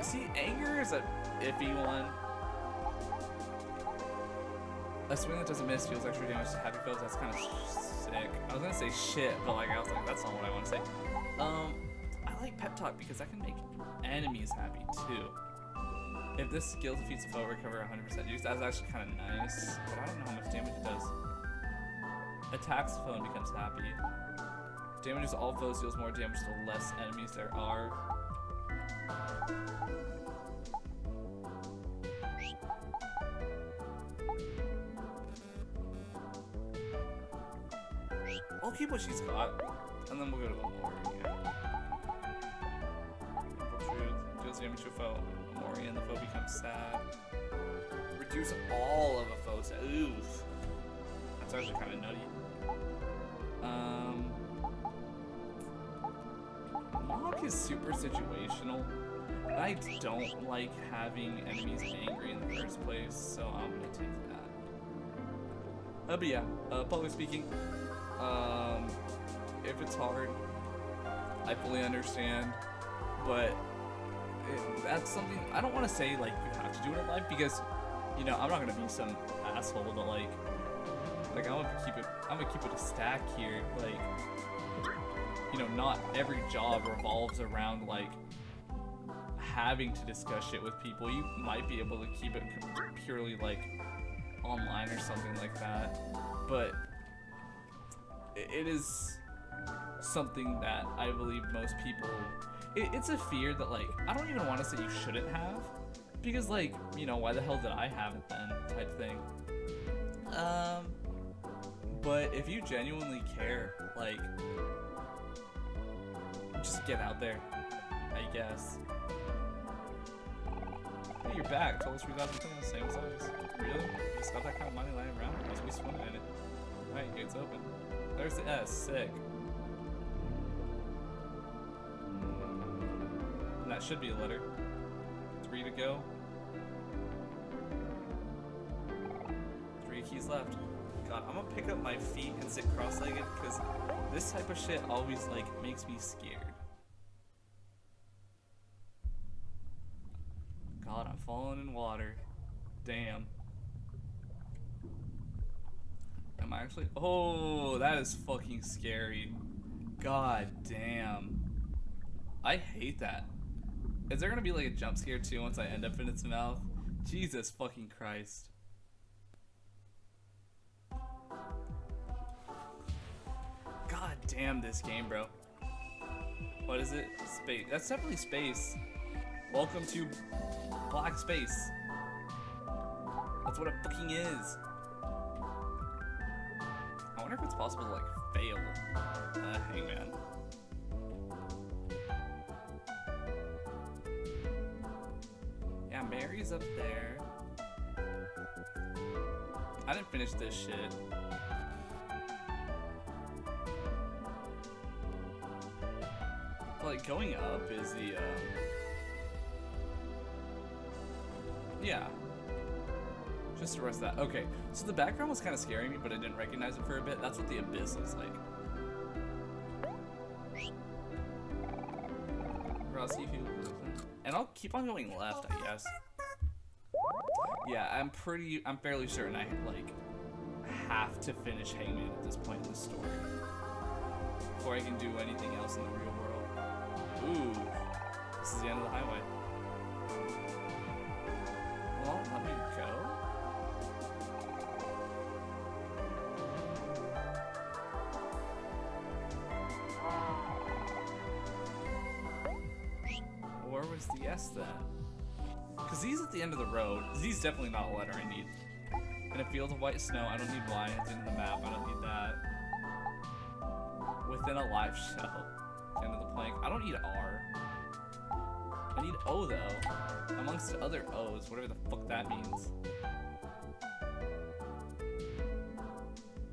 A: See, anger is a iffy one. A swing that doesn't miss deals extra damage to happy foes. That's kind of sick. I was gonna say shit, but like I was like, that's not what I want to say. I like pep talk because that can make enemies happy too. If this skill defeats a foe, recover 100% use. That's actually kind of nice, but I don't know how much damage it does. Attacks the foe and becomes happy. Damages all foes, deals more damage the less enemies there are. I'll keep what she's got, and then we'll go to OMORI. Truth deals damage to a foe. OMORI and the foe becomes sad. Reduce all of a foe's sad. Ooh. That's actually kind of nutty. Mock is super situational. I don't like having enemies angry in the first place, so I'm gonna take that. But yeah, public speaking, if it's hard, I fully understand, but that's something, I don't want to say like you have to do it in life, because, you know, I'm not gonna be some asshole to like I'm gonna keep it a stack here, like, you know, not every job revolves around like having to discuss shit with people. You might be able to keep it purely like online or something like that, but it is something that I believe most people, it's a fear that like, I don't even want to say you shouldn't have, because like, you know, why the hell did I have it then type thing. But if you genuinely care, like, just get out there, I guess. Hey, you're back. Told us we got something the same size. Really? You just got that kind of money lying around? Must be swimming in it. Alright, gate's open. There's the S. Sick. And that should be a letter. 3 to go. 3 keys left. God, I'm gonna pick up my feet and sit cross-legged because this type of shit always like makes me scared. God, I'm falling in water. Damn. Am I actually? Oh, that is fucking scary. God damn. I hate that. Is there gonna be like a jump scare too once I end up in its mouth? Jesus fucking Christ. Damn this game, bro. What is it? Space. That's definitely space. Welcome to black space. That's what it fucking is. I wonder if it's possible to, like, fail Hangman. Yeah, Mary's up there. I didn't finish this shit. But, like, going up is the, yeah. Just the rest of that. Okay, so the background was kind of scaring me, but I didn't recognize it for a bit. That's what the abyss is like. And I'll keep on going left, I guess. Yeah, I'm fairly certain I, like, have to finish Hangman at this point in the story before I can do anything else in the real world. Ooh, this is the end of the highway. Well, let me go. Where was the S then? Because Z's at the end of the road. Z's definitely not a letter I need. In a field of white snow, I don't need Y. It's in the map. I don't need that. Within a live shell. End of the plank. I don't need R. I need O though. Amongst other O's, whatever the fuck that means.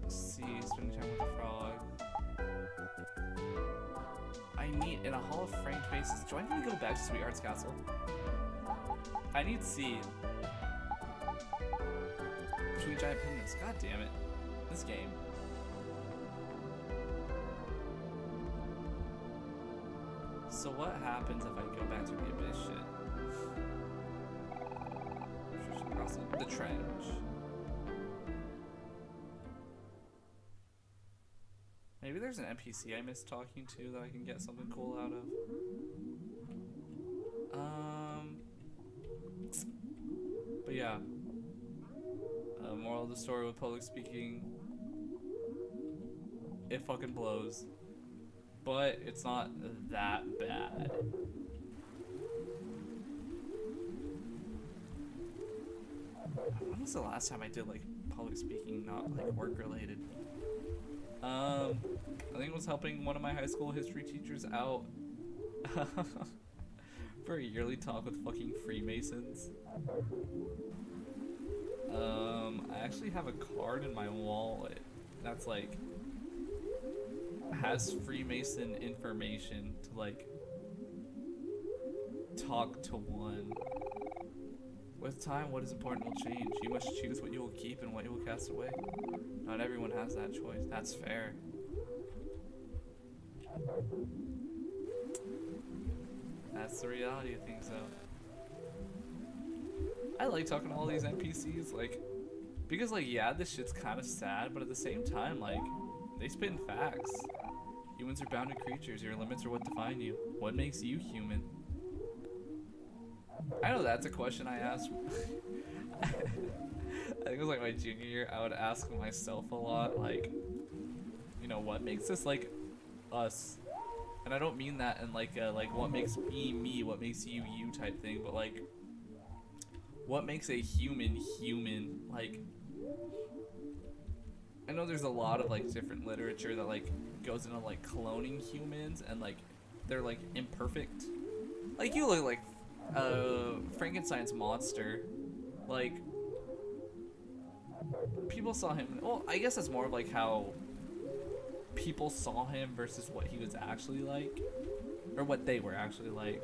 A: C, spending time with the frog. I need, in a hall of framed faces, do I need to go back to Sweetheart's Castle? I need C. Between giant pendants. God damn it. This game. So what happens if I go back to the abyss shit? The trench. Maybe there's an NPC I missed talking to that I can get something cool out of. But yeah. Moral of the story with public speaking. It fucking blows. But it's not that bad. When was the last time I did like public speaking, not like work related? I think it was helping one of my high school history teachers out for a yearly talk with fucking Freemasons. I actually have a card in my wallet that's like has Freemason information to like talk to one. With time, what is important will change. You must choose what you will keep and what you will cast away. Not everyone has that choice. That's fair. That's the reality of things, though. I like talking to all these NPCs, like, because, like, yeah, this shit's kind of sad, but at the same time, like, they spit in facts. Humans are bounded creatures. Your limits are what define you. What makes you human? I know that's a question I asked. I think it was like my junior year. I would ask myself a lot, like, you know, what makes us like us? And I don't mean that in like a, like what makes me me, what makes you you type thing, but like what makes a human human? Like, I know there's a lot of like different literature that like goes into like cloning humans and like they're like imperfect. Like you look like Frankenstein's monster, like people saw him, well, I guess that's more of like how people saw him versus what he was actually like, or what they were actually like.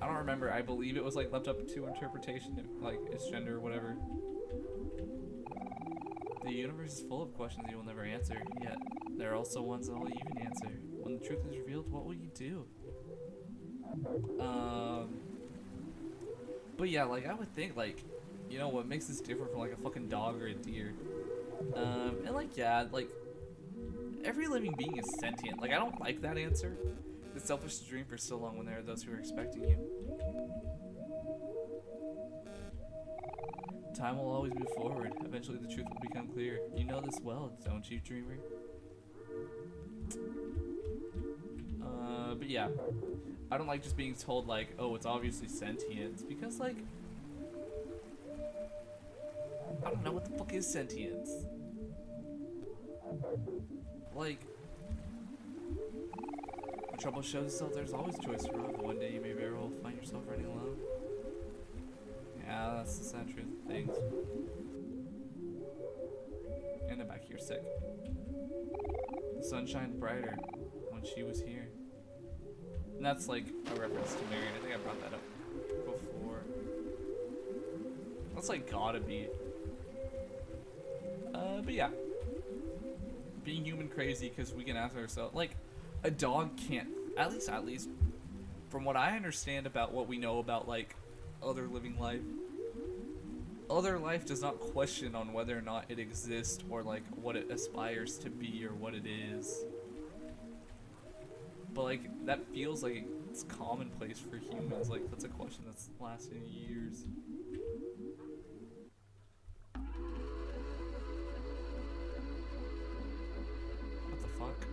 A: I don't remember. I believe it was like left up to interpretation, like its gender or whatever. The universe is full of questions you will never answer, yet there are also ones that only you can answer. When the truth is revealed, what will you do? But yeah, like I would think, like, you know, what makes this different from like a fucking dog or a deer? And like, yeah, like every living being is sentient. Like, I don't like that answer. It's selfish to dream for so long when there are those who are expecting you. Time will always move forward. Eventually the truth will become clear. You know this well, don't you, dreamer? yeah. I don't like just being told, like, oh, it's obviously sentience, because, like, I don't know what the fuck is sentience. Like, when trouble shows itself, there's always choice to run, but one day you may very well find yourself running alone. Yeah, that's the sad truth of things. And I'm back here sick. The sun shined brighter when she was here. And that's like a reference to Mary. I think I brought that up before. That's like gotta be. But yeah. Being human crazy because we can ask ourselves, like, a dog can't, at least from what I understand about what we know about, like, other living life, other life does not question on whether or not it exists or, like, what it aspires to be or what it is. But, like, that feels like it's commonplace for humans. Like, that's a question that's lasted years. What the fuck?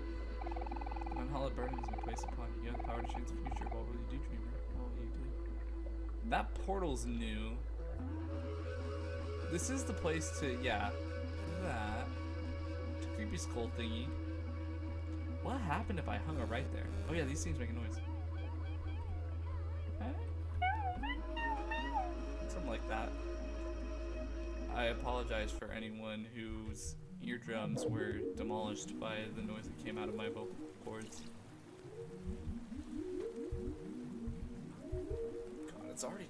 A: An unhallowed burden has been placed upon you. You have the power to change the future. What will you do, dreamer? What will you do? That portal's new. This is the place to, yeah. That. It's a creepy skull thingy. What happened if I hung her right there? Oh yeah, these things make a noise. Something like that. I apologize for anyone whose eardrums were demolished by the noise that came out of my vocal cords. God, it's already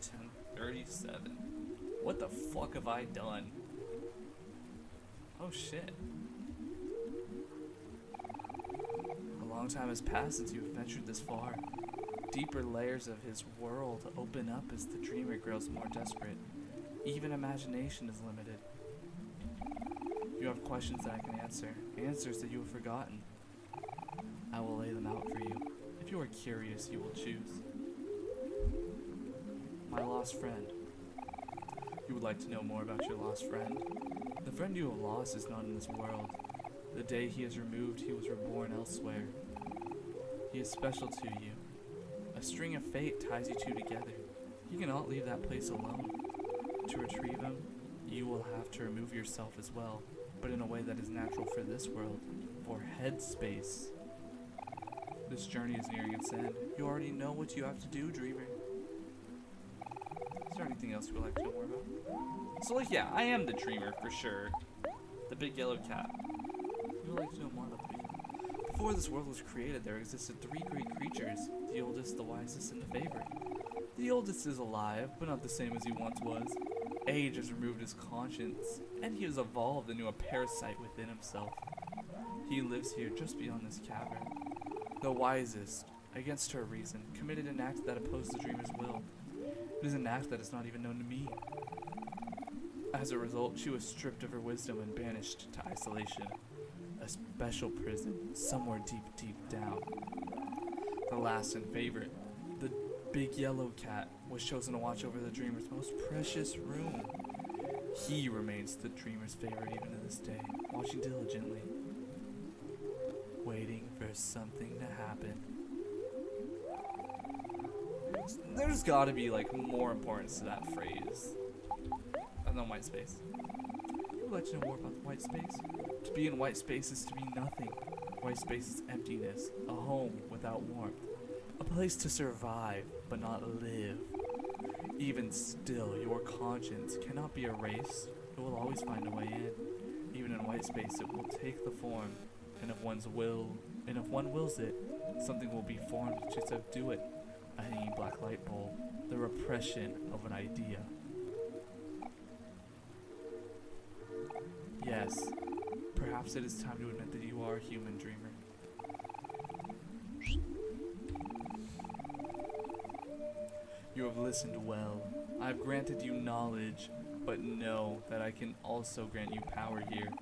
A: 10:37. What the fuck have I done? Oh shit. A long time has passed since you have ventured this far. Deeper layers of his world open up as the dreamer grows more desperate. Even imagination is limited. You have questions that I can answer, answers that you have forgotten. I will lay them out for you. If you are curious, you will choose. My lost friend. You would like to know more about your lost friend? The friend you have lost is not in this world. The day he is removed, he was reborn elsewhere. He is special to you. A string of fate ties you two together. You cannot leave that place alone. To retrieve him, you will have to remove yourself as well, but in a way that is natural for this world, for headspace. This journey is nearing its end. You already know what you have to do, dreamer. Is there anything else you would like to know more about? So, like, yeah, I am the dreamer for sure. The big yellow cat. You would like to know more about the big yellow. Before this world was created, there existed 3 great creatures. The oldest, the wisest, and the favorite. The oldest is alive, but not the same as he once was. Age has removed his conscience, and he has evolved into a parasite within himself. He lives here just beyond this cavern. The wisest, against her reason, committed an act that opposed the dreamer's will. It is an act that is not even known to me. As a result, she was stripped of her wisdom and banished to isolation. A special prison, somewhere deep, deep down. The last and favorite, the big yellow cat, was chosen to watch over the dreamer's most precious room. He remains the dreamer's favorite even to this day, watching diligently, waiting for something to happen. There's gotta be, like, more importance to that phrase than white space. You would like to know more about the white space? To be in white space is to be nothing. White space is emptiness, a home without warmth, a place to survive but not live. Even still, your conscience cannot be erased. It will always find a way in. Even in white space, it will take the form, and if one wills it, something will be formed to subdue it. A hanging black light bulb, the repression of an idea. Yes, perhaps it is time to admit that you are a human dreamer. You have listened well. I have granted you knowledge, but know that I can also grant you power here.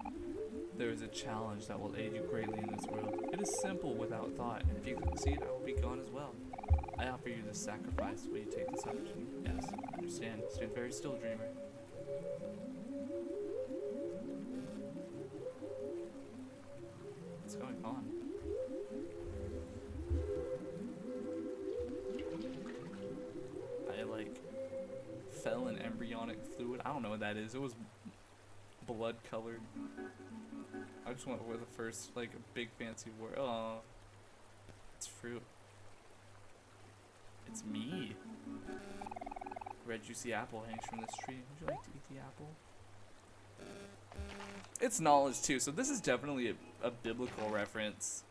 A: There is a challenge that will aid you greatly in this world. It is simple without thought, and if you succeed, I will be gone as well. I offer you this sacrifice. Will you take this opportunity? Yes, I understand. Stand very still, dreamer. What's going on? embryonic fluid. I don't know what that is. It was blood colored. I just went with the first, like, big fancy word. Oh, it's fruit. It's me. Red juicy apple hangs from this tree. Would you like to eat the apple? It's knowledge too, so this is definitely a biblical reference.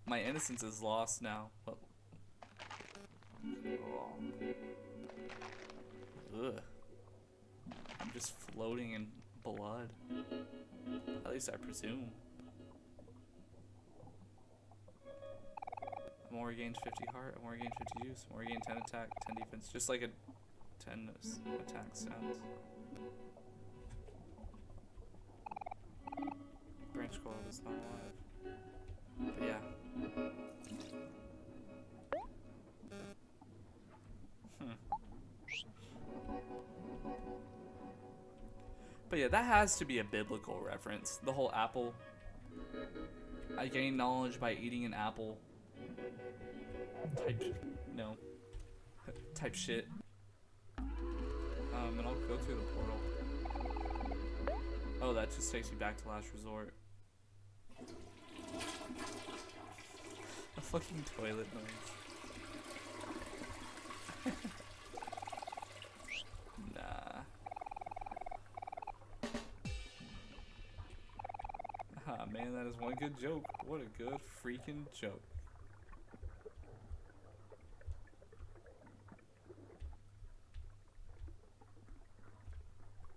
A: My innocence is lost now. But... Ugh. I'm just floating in blood. At least I presume. OMORI gains 50 heart, OMORI gains 50 juice, OMORI gains 10 attack, 10 defense. Just like a 10 attack sounds. Branch coil is not alive. But yeah. But yeah, that has to be a biblical reference. The whole apple. I gain knowledge by eating an apple. Type, no. Type shit. And I'll go through the portal. Oh, that just takes me back to last resort. A fucking toilet noise. Nah. Ah, man, that is one good joke. What a good freaking joke.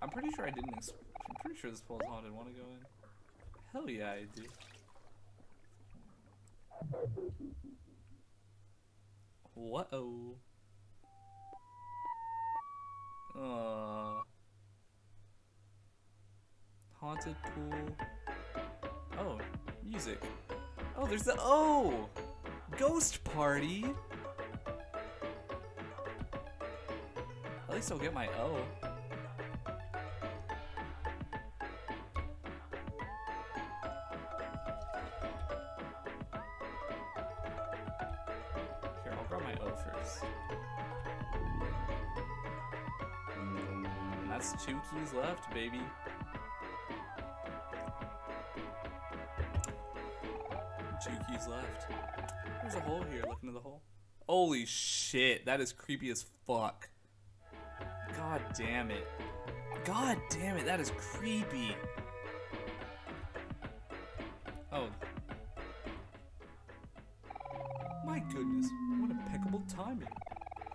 A: I'm pretty sure I didn't. I'm pretty sure this pool is haunted. Want to go in? Hell yeah, I do. Whoa. Haunted pool. Oh, music. Oh, there's the ghost party. At least I'll get my O. Here, I'll grab my O first. And that's 2 keys left, baby. Two keys left. There's a hole here. Look into the hole. Holy shit, that is creepy as fuck. God damn it. God damn it, that is creepy. Oh. My goodness, what impeccable timing.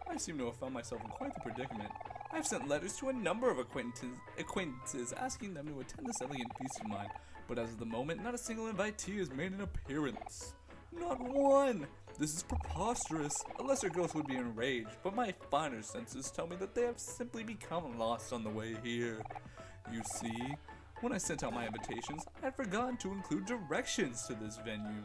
A: I seem to have found myself in quite the predicament. I have sent letters to a number of acquaintances asking them to attend this elegant feast of mine, but as of the moment, not a single invitee has made an appearance. Not one! This is preposterous. A lesser ghost would be enraged, but my finer senses tell me that they have simply become lost on the way here. You see, when I sent out my invitations, I had forgotten to include directions to this venue.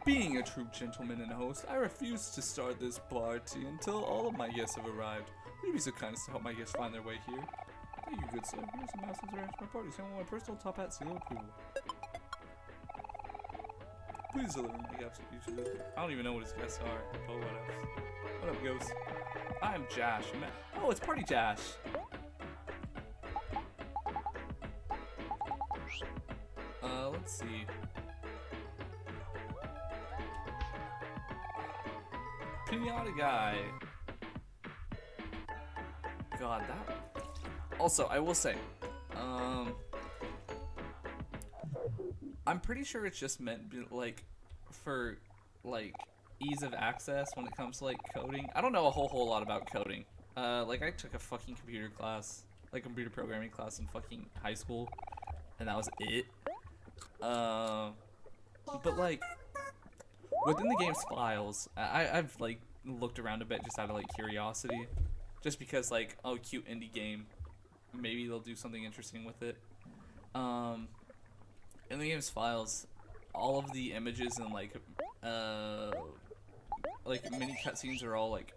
A: Being a true gentleman and host, I refused to start this party until all of my guests have arrived. Would you be so kind as to help my guests find their way here? Thank you, good sir. Here's some mouse to arrange my party. Send my personal top hat seal of approval. Please deliver my gaps at each of these. I don't even know what his guests are. But what else? What up, ghost? I'm Josh. Oh, it's Party Josh. Let's see. Pinata guy. God, that. Also, I will say, I'm pretty sure it's just meant like for like ease of access when it comes to like coding. I don't know a whole lot about coding. Like I took a fucking computer class, like computer programming class in fucking high school, and that was it. But like within the game's files, I've like looked around a bit just out of like curiosity, just because like, oh, cute indie game, maybe they'll do something interesting with it. In the game's files, all of the images and like mini cutscenes are all like,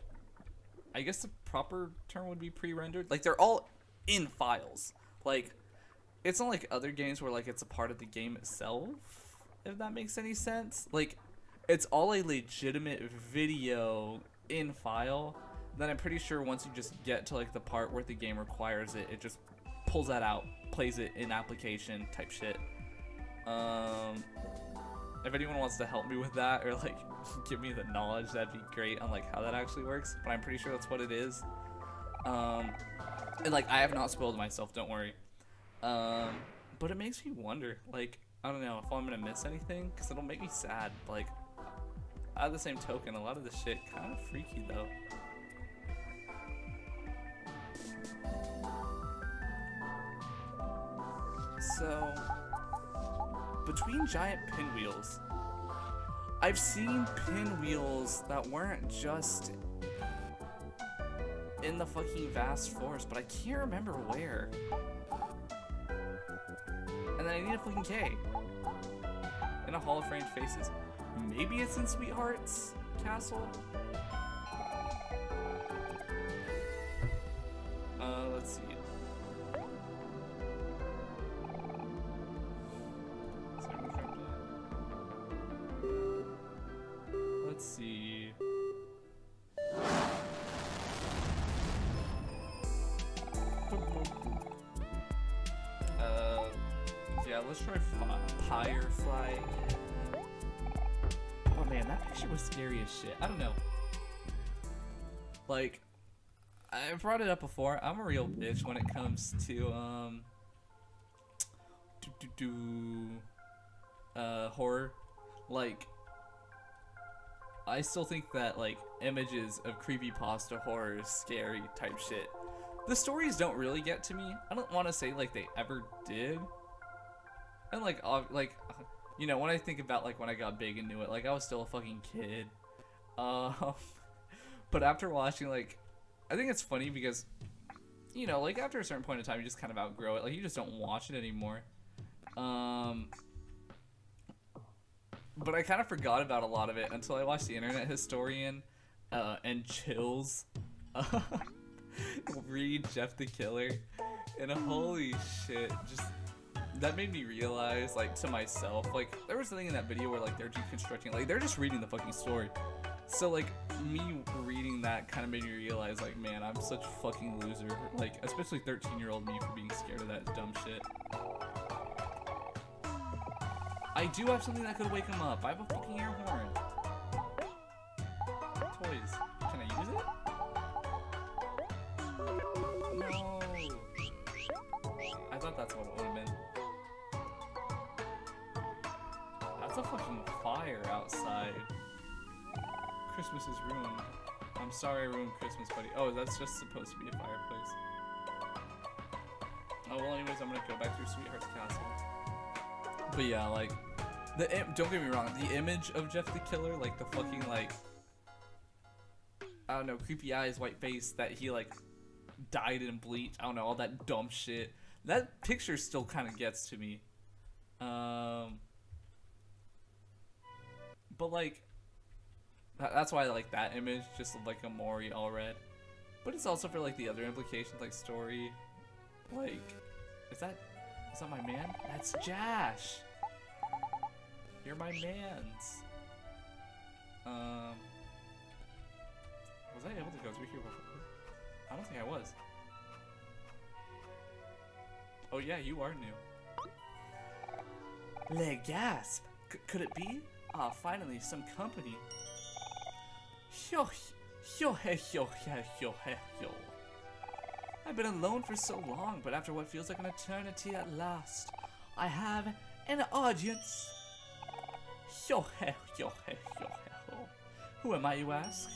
A: I guess the proper term would be pre-rendered. Like they're all in files. Like it's not like other games where like it's a part of the game itself, if that makes any sense. Like it's all a legitimate video in file then I'm pretty sure once you just get to like the part where the game requires it, it just pulls that out, plays it in application type shit. If anyone wants to help me with that or like give me the knowledge, that'd be great on like how that actually works. But I'm pretty sure that's what it is. And like I have not spoiled myself, don't worry. But it makes me wonder, like, I don't know if I'm gonna miss anything, because it'll make me sad. Like, at the same token, a lot of this shit kind of freaky though. So, between giant pinwheels, I've seen pinwheels that weren't just in the fucking vast forest, but I can't remember where. And then I need a fucking K. In a Hall of Framed Faces. Maybe it's in Sweetheart's castle? Let's see. Let's see. Yeah, let's try Firefly. Oh man, that picture was scary as shit. I don't know. Like, I brought it up before. I'm a real bitch when it comes to horror. Like, I still think that like images of creepypasta horror is scary type shit. The stories don't really get to me. I don't want to say like they ever did. And like you know, when I think about like when I got big into it, like I was still a fucking kid. But after watching, like, I think it's funny because, you know, like after a certain point in time, you just kind of outgrow it. Like you just don't watch it anymore. But I kind of forgot about a lot of it until I watched the Internet Historian and Chills read Jeff the Killer, and holy shit, just that made me realize, like, to myself, like, there was something in that video where, like, they're deconstructing, like, they're just reading the fucking story. So, like, me reading that kind of made me realize, like, man, I'm such a fucking loser. Like, especially 13-year-old me for being scared of that dumb shit. I do have something that could wake him up. I have a fucking air horn. Toys. Can I use it? No. I thought that's what it would have been. That's a fucking fire outside. Christmas is ruined. I'm sorry I ruined Christmas, buddy. Oh, that's just supposed to be a fireplace. Oh, well, anyways, I'm gonna go back through Sweetheart's castle. But yeah, like, don't get me wrong, the image of Jeff the Killer, like, the fucking, like, I don't know, creepy eyes, white face, that he, like, died in bleach, I don't know, all that dumb shit. That picture still kind of gets to me. But, like, that's why I like that image, just like OMORI all red. But it's also for, like, the other implications, like story. Like, is that my man? That's Jash! You're my mans. Was I able to go through here before? I don't think I was. Oh yeah, you are new. Le gasp! Could it be? Ah, finally, some company. I've been alone for so long, but after what feels like an eternity at last, I have an audience. Who am I, you ask?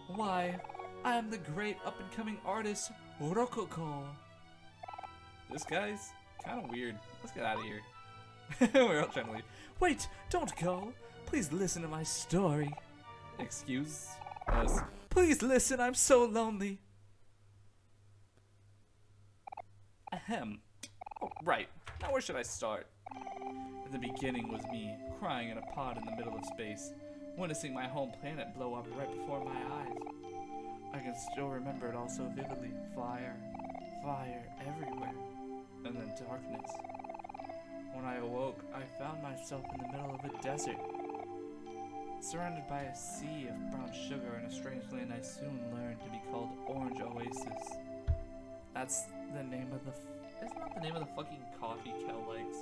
A: Why, I am the great up-and-coming artist, Rococo. This guy's kind of weird. Let's get out of here. We're all trying to leave. Wait, don't go. Please listen to my story. Excuse us. Please listen, I'm so lonely. Ahem. Oh, right. Now where should I start? In the beginning was me, crying in a pod in the middle of space, witnessing my home planet blow up right before my eyes. I can still remember it all so vividly. Fire. Fire everywhere. And then darkness. When I awoke, I found myself in the middle of a desert. Surrounded by a sea of brown sugar and a strange land I soon learned to be called Orange Oasis. That's the name of the... Isn't that the name of the fucking coffee Kel likes?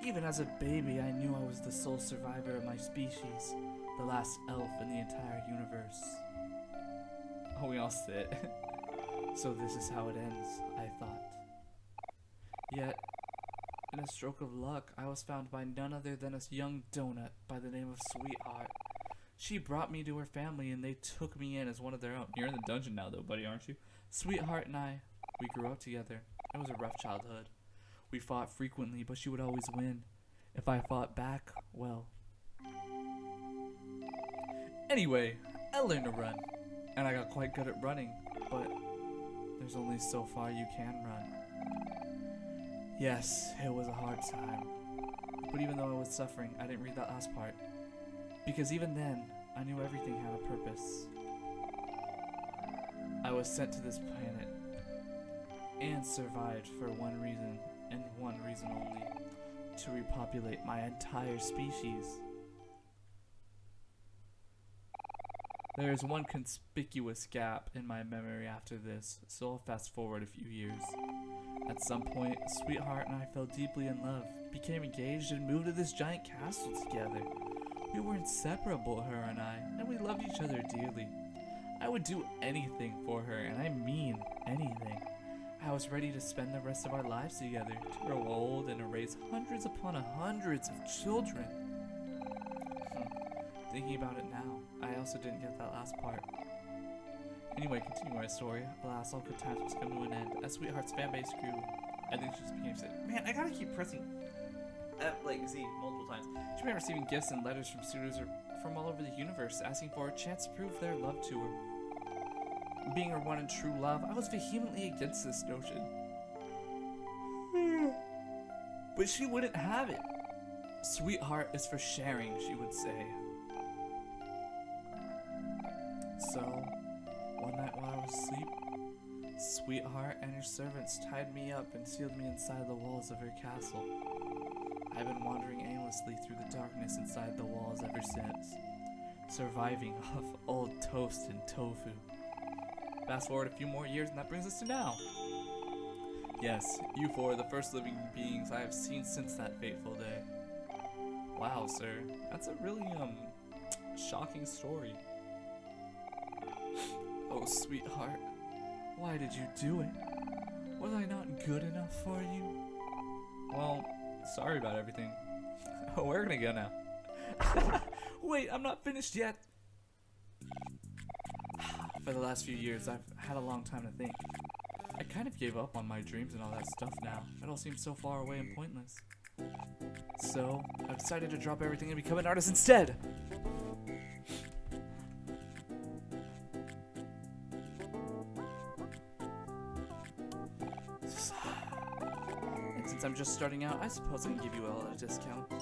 A: Even as a baby, I knew I was the sole survivor of my species, the last elf in the entire universe. Oh, we all sit. So this is how it ends, I thought. Yet, in a stroke of luck, I was found by none other than a young donut by the name of Sweetheart. She brought me to her family and they took me in as one of their own. You're in the dungeon now though, buddy, aren't you? Sweetheart and I, we grew up together. It was a rough childhood. We fought frequently, but she would always win. If I fought back, well. Anyway, I learned to run. And I got quite good at running, but there's only so far you can run. Yes, it was a hard time. But even though I was suffering, I didn't read that last part. Because even then, I knew everything had a purpose. I was sent to this planet and survived for one reason, and one reason only. To repopulate my entire species. There is one conspicuous gap in my memory after this, so I'll fast forward a few years. At some point, Sweetheart and I fell deeply in love, became engaged, and moved to this giant castle together. We were inseparable, her and I, and we loved each other dearly. I would do anything for her, and I mean anything. I was ready to spend the rest of our lives together, to grow old and to raise hundreds upon hundreds of children. Thinking about it now, I also didn't get that last part. Anyway, continuing my story, alas, all good times must come to an end. As Sweetheart's fanbase grew, I think she just became sad. Man, I gotta keep pressing like Z multiple times. She began receiving gifts and letters from suitors from all over the universe, asking for a chance to prove their love to her. Being her one and true love, I was vehemently against this notion. But she wouldn't have it. Sweetheart is for sharing, she would say. So, one night while I was asleep, Sweetheart and her servants tied me up and sealed me inside the walls of her castle. I've been wandering aimlessly through the darkness inside the walls ever since, surviving off old toast and tofu. Fast forward a few more years and that brings us to now. Yes, you four are the first living beings I have seen since that fateful day. Wow, sir, that's a really, shocking story. Oh, Sweetheart, why did you do it? Was I not good enough for you? Well, sorry about everything. Oh, we're gonna go now. Wait, I'm not finished yet. For the last few years, I've had a long time to think. I kind of gave up on my dreams and all that stuff now. It all seems so far away and pointless. So, I've decided to drop everything and become an artist instead! And since I'm just starting out, I suppose I can give you all a discount.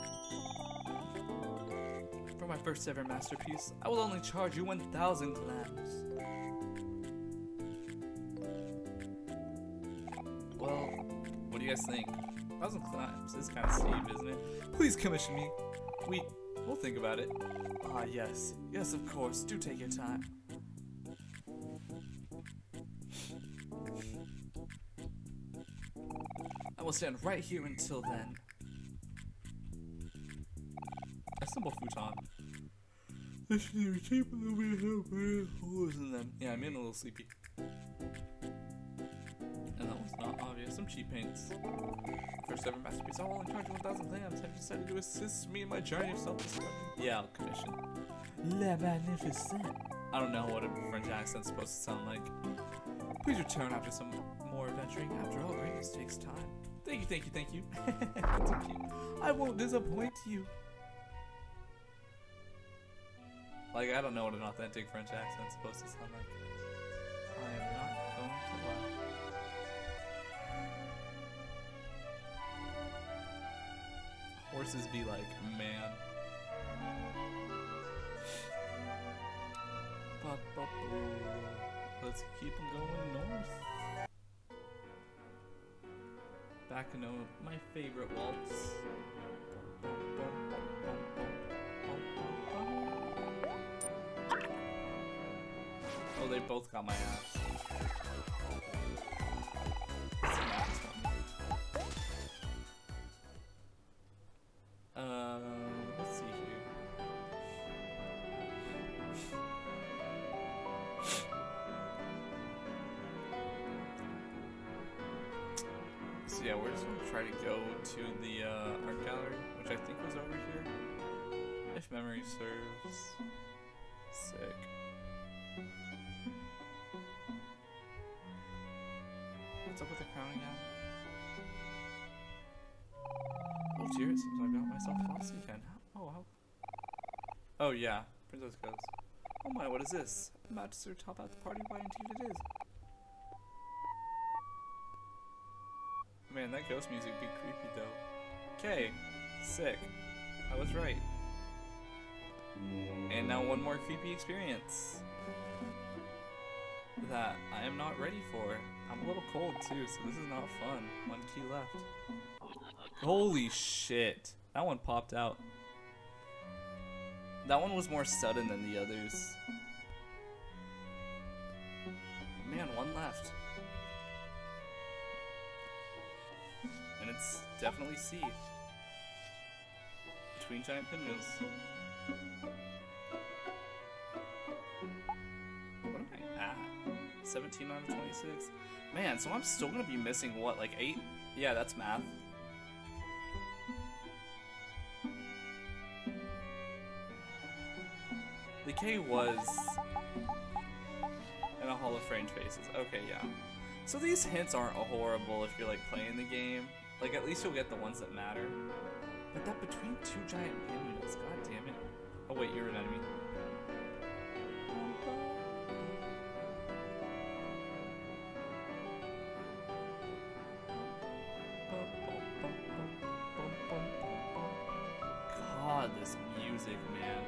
A: For my first ever masterpiece, I will only charge you 1,000 clams. Well, what do you guys think? 1,000 clams is kind of steep, isn't it? Please commission me. We'll think about it. Ah, yes. Yes, of course. Do take your time. I will stand right here until then. A simple futon. I should never keep a little bit of holes in them. Yeah, I'm getting a little sleepy. And that was not obvious. Some cheap paints. First ever masterpiece. I will only charge 1,000 clams. Have you decided to assist me in my journey of self-discovery? Yeah, I'll commission. La Magnificent. I don't know what a French accent's supposed to sound like. Please return after some more adventuring. After all, greatness takes time. Thank you, thank you, thank you. That's so cute. I won't disappoint you. Like, I don't know what an authentic French accent's supposed to sound like. I am not going to lie. Horses be like, man. Let's keep them going north. Back into my favorite waltz. they both got my ass. It's math for me. Let's see here. So yeah, we're just gonna try to go to the art gallery, which I think was over here, if memory serves. Sick. What's up with the crown again? Oh dear, it seems I've got myself lost again. Oh yeah, Princess goes. Oh my, what is this? I'm about to sort of top out the party. Why indeed it is. Man, that ghost music be creepy though. Okay, sick. I was right. And now one more creepy experience that I am not ready for. I'm a little cold too, so this is not fun. One key left. Holy shit. That one popped out. That one was more sudden than the others. Man, one left. And it's definitely C. Between giant pinwheels. What am I at? 17 out of 26. Man, so I'm still gonna be missing what, like 8? Yeah, that's math. The K was in a Hall of Strange Faces. Okay, yeah. So these hints aren't horrible if you're like playing the game. Like at least you'll get the ones that matter. But that between two giant pinwheels, god damn it. Oh wait, you're an enemy. God, this music, man.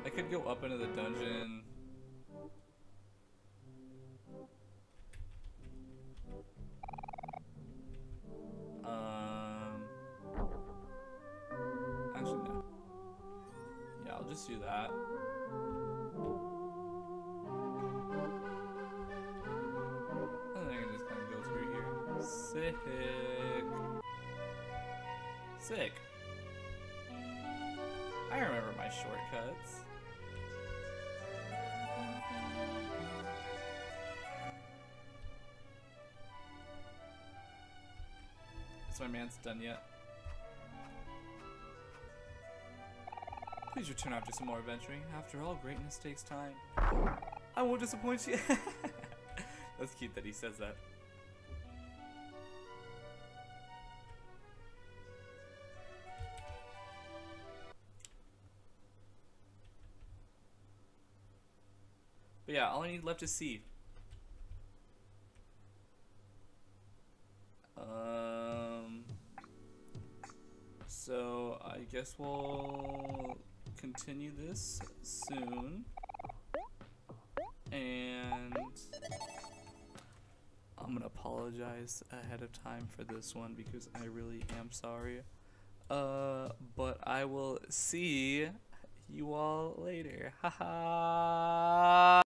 A: I could go up into the dungeon. Actually, no. Yeah, I'll just do that. And then I can just kind of go through here. Sick. Sick. I remember my shortcuts. Is my man's done yet? Please return after some more adventuring. After all, greatness takes time. I won't disappoint you. That's cute that he says that. But yeah, all I need left is C. So I guess we'll continue this soon. And I'm gonna apologize ahead of time for this one because I really am sorry. But I will see you all later. Haha.